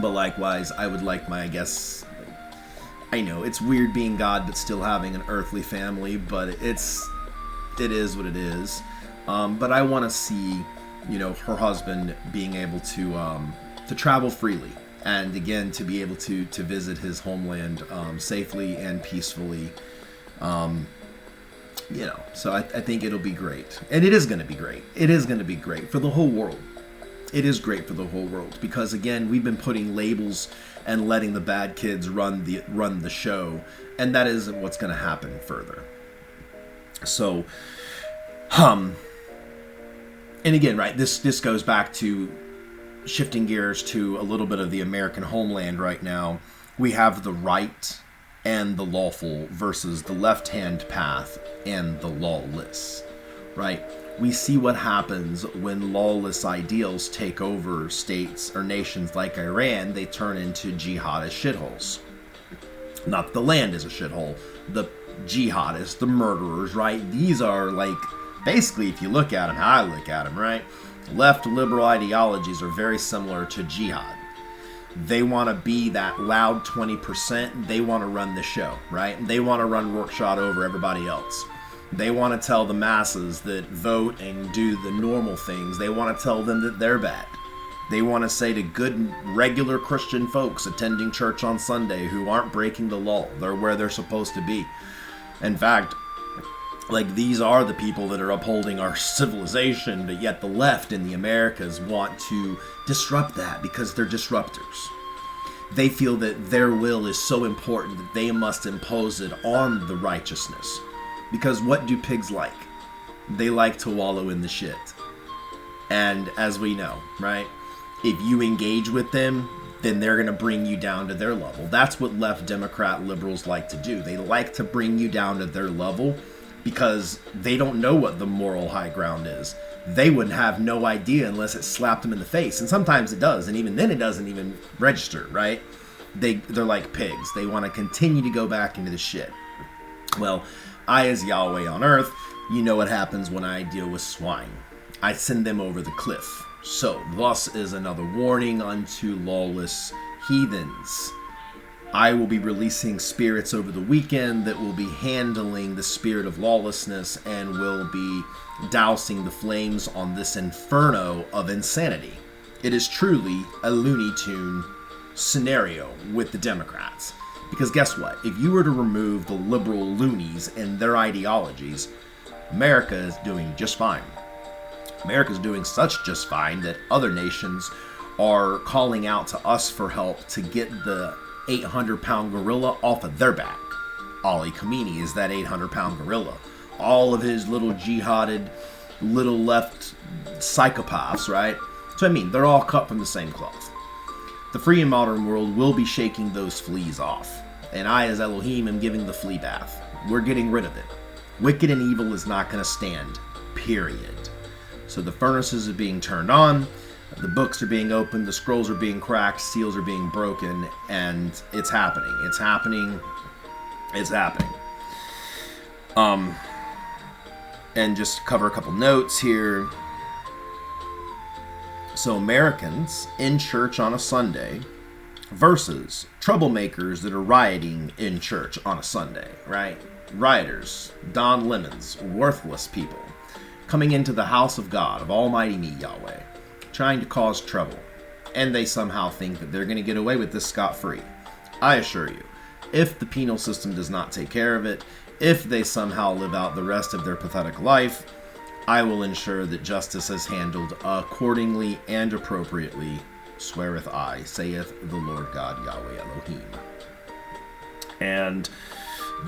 but likewise, I would like I know it's weird being God but still having an earthly family, but it is what it is. But I want to see her husband being able to travel freely, and again to be able to visit his homeland safely and peacefully. So I think it'll be great, and it is going to be great. It is going to be great for the whole world. It is great for the whole world, because again, we've been putting labels and letting the bad kids run the show, and that isn't what's going to happen further. So, and again, right, this goes back to shifting gears to a little bit of the American homeland right now. We have the right and the lawful versus the left-hand path and the lawless, right? We see what happens when lawless ideals take over states or nations like Iran. They turn into jihadist shitholes. Not that the land is a shithole. The jihadists, the murderers, right? These are basically, if you look at them, how I look at them, right? Left liberal ideologies are very similar to jihad. They want to be that loud 20%. They want to run the show, right? They want to run Rorschach over everybody else. They want to tell the masses that vote and do the normal things. They want to tell them that they're bad. They want to say to good, regular Christian folks attending church on Sunday who aren't breaking the law, they're where they're supposed to be. In fact, these are the people that are upholding our civilization, but yet the left in the Americas want to disrupt that because they're disruptors. they feel that their will is so important that they must impose it on the righteousness. Because what do pigs like? They like to wallow in the shit. And as we know, right? If you engage with them, then they're going to bring you down to their level. That's what left Democrat liberals like to do. They like to bring you down to their level because they don't know what the moral high ground is. They would have no idea unless it slapped them in the face. And sometimes it does. And even then it doesn't even register, right? They're like pigs. They want to continue to go back into the shit. Well, I, as Yahweh on earth, you know what happens when I deal with swine. I send them over the cliff. So, thus is another warning unto lawless heathens. I will be releasing spirits over the weekend that will be handling the spirit of lawlessness and will be dousing the flames on this inferno of insanity. It is truly a Looney Tune scenario with the Democrats. Because guess what? If you were to remove the liberal loonies and their ideologies, America is doing just fine. America's doing such just fine that other nations are calling out to us for help to get the 800-pound gorilla off of their back. Ali Khamenei is that 800-pound gorilla. All of his little jihaded, little left psychopaths, right? So I mean, they're all cut from the same cloth. The free and modern world will be shaking those fleas off. And I, as Elohim, am giving the flea bath. We're getting rid of it. Wicked and evil is not going to stand. Period. So the furnaces are being turned on, the books are being opened, the scrolls are being cracked, seals are being broken, and it's happening. It's happening. It's happening. And just cover a couple notes here. So Americans in church on a Sunday versus troublemakers that are rioting in church on a Sunday, right? Rioters, Don Lemons, worthless people, coming into the house of God, of Almighty me, Yahweh, trying to cause trouble. And they somehow think that they're going to get away with this scot-free. I assure you, if the penal system does not take care of it, if they somehow live out the rest of their pathetic life, I will ensure that justice is handled accordingly and appropriately, sweareth I, saith the Lord God, Yahweh Elohim. And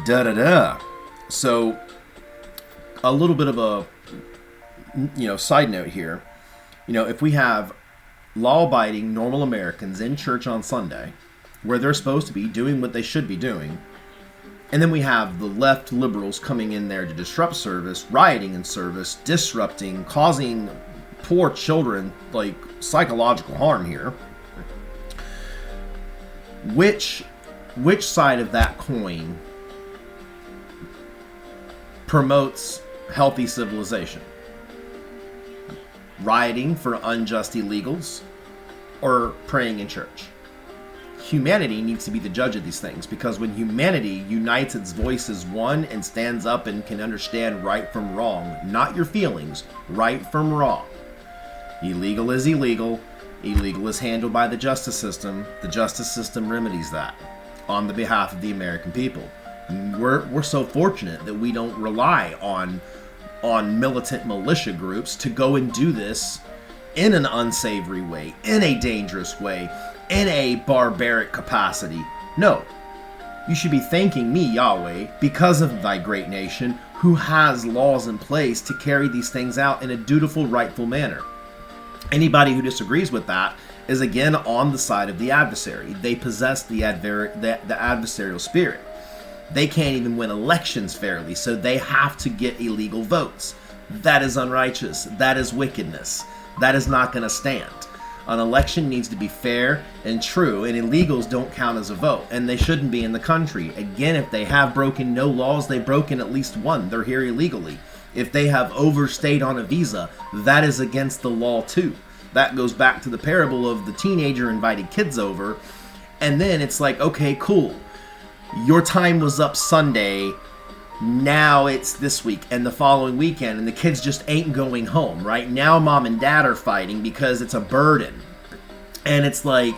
da-da-da. So, a little bit of a side note here. If we have law-abiding, normal Americans in church on Sunday, where they're supposed to be doing what they should be doing, and then we have the left liberals coming in there to disrupt service, rioting in service, disrupting, causing poor children, like, psychological harm here, which side of that coin promotes healthy civilization? Rioting for unjust illegals, or praying in church? Humanity needs to be the judge of these things, because when humanity unites its voice as one and stands up and can understand right from wrong, not your feelings, right from wrong. Illegal is illegal. Illegal is handled by the justice system. The justice system remedies that on the behalf of the American people. We're so fortunate that we don't rely on militant militia groups to go and do this in an unsavory way, in a dangerous way, in a barbaric capacity. No. You should be thanking me, Yahweh, because of thy great nation, who has laws in place to carry these things out in a dutiful, rightful manner. Anybody who disagrees with that is again on the side of the adversary. They possess the adversarial spirit. They can't even win elections fairly, so they have to get illegal votes. That is unrighteous. That is wickedness. That is not going to stand. An election needs to be fair and true, and illegals don't count as a vote, and they shouldn't be in the country. Again, if they have broken no laws, they've broken at least one. They're here illegally. If they have overstayed on a visa, that is against the law too. That goes back to the parable of the teenager invited kids over, and then it's like, okay, cool. Your time was up Sunday, now it's this week and the following weekend, and the kids just ain't going home, right? Now mom and dad are fighting because it's a burden. And it's like,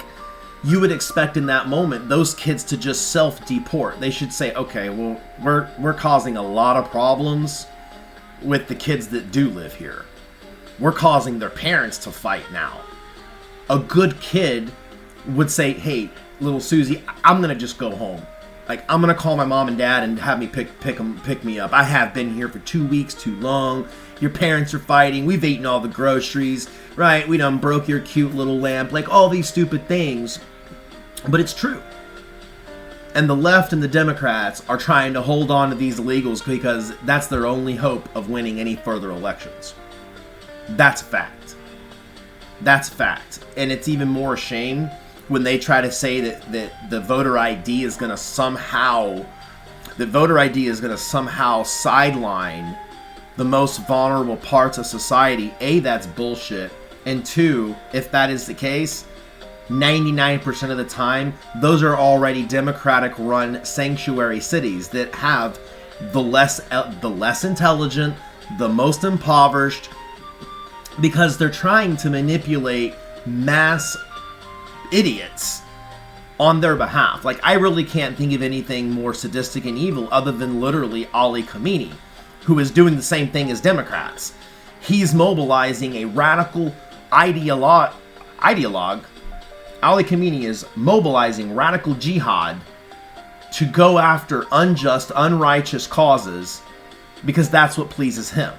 you would expect in that moment those kids to just self-deport. They should say, okay, well, we're causing a lot of problems with the kids that do live here. We're causing their parents to fight now. A good kid would say, hey, little Susie, I'm going to just go home. Like, I'm going to call my mom and dad and have me pick me up. I have been here for 2 weeks too long. Your parents are fighting. We've eaten all the groceries, right? We done broke your cute little lamp. Like, all these stupid things. But it's true. And the left and the Democrats are trying to hold on to these illegals because that's their only hope of winning any further elections. That's a fact. That's a fact. And it's even more a shame when they try to say that the voter ID is going to somehow sideline the most vulnerable parts of society. A, that's bullshit. And two, if that is the case, 99% of the time, those are already Democratic-run sanctuary cities that have the less intelligent, the most impoverished, because they're trying to manipulate mass idiots on their behalf. Like, I really can't think of anything more sadistic and evil other than literally Ali Khamenei, who is doing the same thing as Democrats. He's mobilizing a radical ideologue. Ali Khamenei is mobilizing radical jihad to go after unjust, unrighteous causes because that's what pleases him.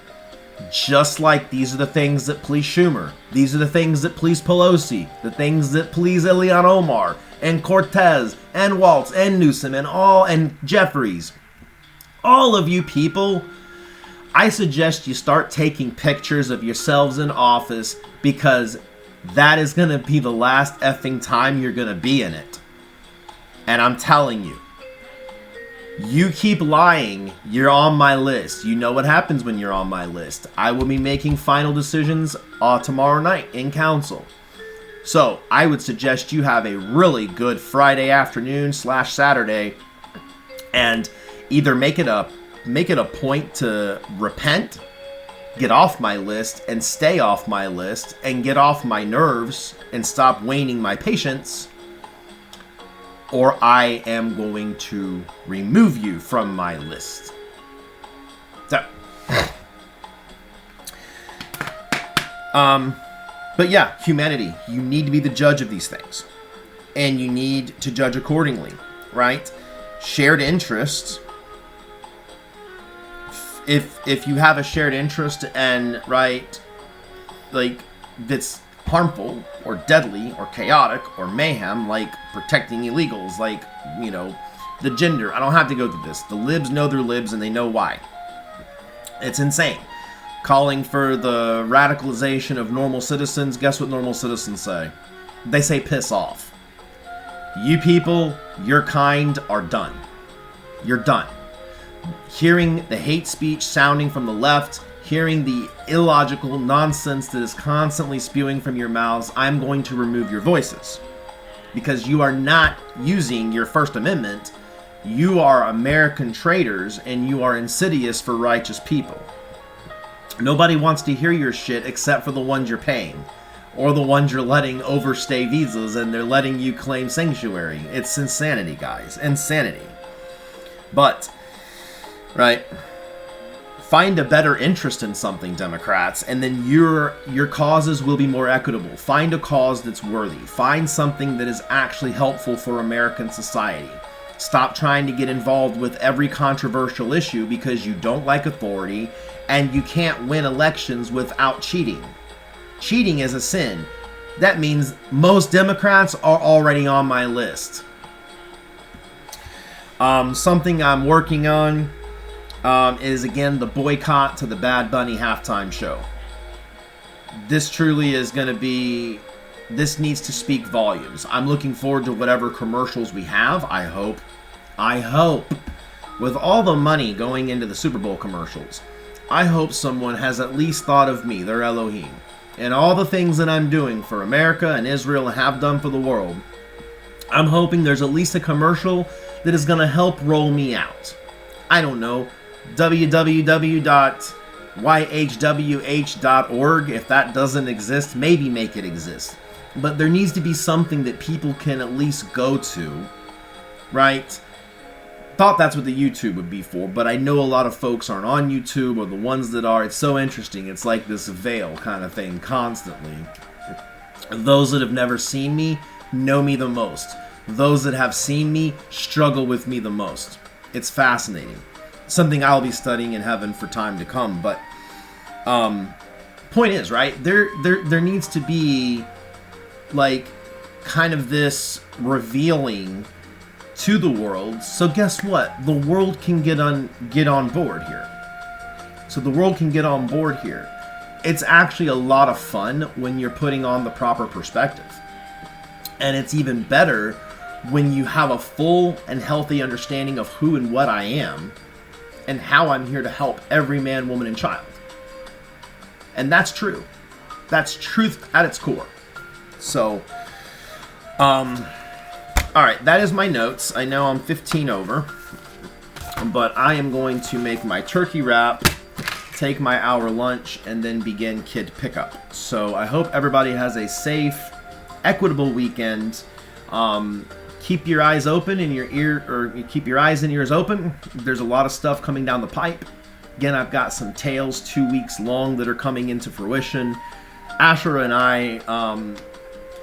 Just like these are the things that please Schumer. These are the things that please Pelosi. The things that please Ilhan Omar and Cortez and Waltz and Newsom and Jeffries. All of you people, I suggest you start taking pictures of yourselves in office because that is going to be the last effing time you're going to be in it. And I'm telling you, you keep lying, you're on my list. You know what happens when you're on my list. I will be making final decisions tomorrow night in council. So I would suggest you have a really good Friday afternoon / Saturday and either make it a point to repent, get off my list and stay off my list and get off my nerves and stop waning my patience, or I am going to remove you from my list. So, but yeah, humanity, you need to be the judge of these things. And you need to judge accordingly, right? Shared interests. If you have a shared interest and, right, like, that's harmful or deadly or chaotic or mayhem, like protecting illegals, like, you know, the gender. I don't have to go through this. The libs know they're libs and they know why. It's insane. Calling for the radicalization of normal citizens. Guess what normal citizens say? They say piss off. You people, your kind, are done. You're done. Hearing the hate speech sounding from the left, hearing the illogical nonsense that is constantly spewing from your mouths, I'm going to remove your voices. Because you are not using your First Amendment. You are American traitors, and you are insidious for righteous people. Nobody wants to hear your shit except for the ones you're paying. Or the ones you're letting overstay visas and they're letting you claim sanctuary. It's insanity, guys. Insanity. But, right, find a better interest in something, Democrats, and then your causes will be more equitable. Find a cause that's worthy. Find something that is actually helpful for American society. Stop trying to get involved with every controversial issue because you don't like authority and you can't win elections without cheating. Cheating is a sin. That means most Democrats are already on my list. Something I'm working on is, again, the boycott to the Bad Bunny halftime show. This truly is going to be... This needs to speak volumes. I'm looking forward to whatever commercials we have. I hope. With all the money going into the Super Bowl commercials, I hope someone has at least thought of me, their Elohim, and all the things that I'm doing for America and Israel and have done for the world. I'm hoping there's at least a commercial that is going to help roll me out. I don't know. www.YHWH.org. If that doesn't exist, maybe make it exist. But there needs to be something that people can at least go to, right? Thought that's what the YouTube would be for, but I know a lot of folks aren't on YouTube, or the ones that are, it's so interesting. It's like this veil kind of thing constantly. Those that have never seen me, know me the most. Those that have seen me struggle with me the most. It's fascinating. Something I'll be studying in heaven for time to come. But point is, right, there needs to be like kind of this revealing to the world. So guess what? The world can get on board here. So the world can get on board here. It's actually a lot of fun when you're putting on the proper perspective. And it's even better when you have a full and healthy understanding of who and what I am and how I'm here to help every man, woman, and child. And that's true. That's truth at its core. So, all right, that is my notes. I know I'm 15 over, but I am going to make my turkey wrap, take my hour lunch, and then begin kid pickup. So I hope everybody has a safe, equitable weekend. Keep your eyes open and keep your eyes and ears open. There's a lot of stuff coming down the pipe. Again, I've got some tales 2 weeks long that are coming into fruition. Asher and I,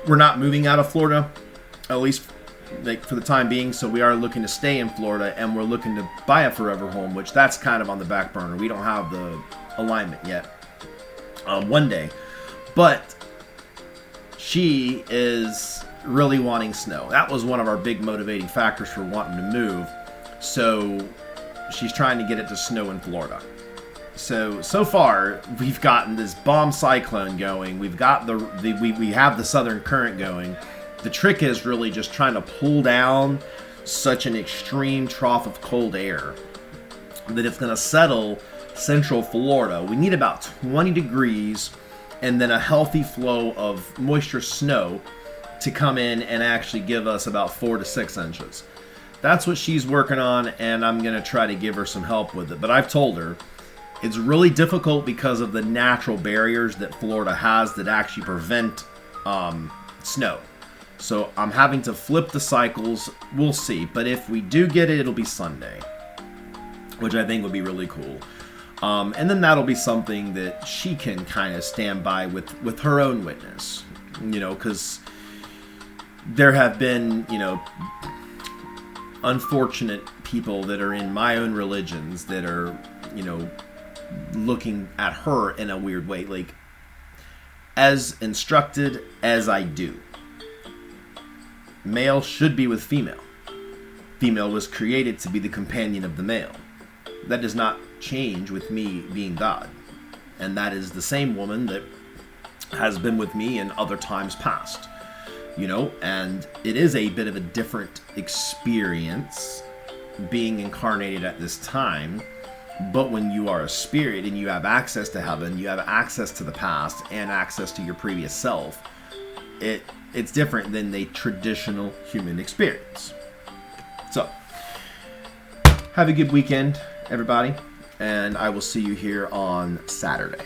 we're not moving out of Florida, at least like for the time being. So we are looking to stay in Florida, and we're looking to buy a forever home, which that's kind of on the back burner. We don't have the alignment yet. One day, but she is really wanting snow. That was one of our big motivating factors for wanting to move. So she's trying to get it to snow in Florida. So far we've gotten this bomb cyclone going. We've got we have the southern current going. The trick is really just trying to pull down such an extreme trough of cold air that it's going to settle central Florida. We need about 20 degrees and then a healthy flow of moisture snow to come in and actually give us about 4 to 6 inches. That's what she's working on, and I'm going to try to give her some help with it. But I've told her it's really difficult because of the natural barriers that Florida has that actually prevent snow. So I'm having to flip the cycles. We'll see. But if we do get it, it'll be Sunday, which I think would be really cool. And then that'll be something that she can kind of stand by with her own witness, because there have been, unfortunate people that are in my own religions that are, looking at her in a weird way. Like, as instructed as I do, male should be with female. Female was created to be the companion of the male. That does not change with me being God. And that is the same woman that has been with me in other times past. And it is a bit of a different experience being incarnated at this time. But when you are a spirit and you have access to heaven, you have access to the past and access to your previous self, it's different than the traditional human experience. So, have a good weekend, everybody, and I will see you here on Saturday.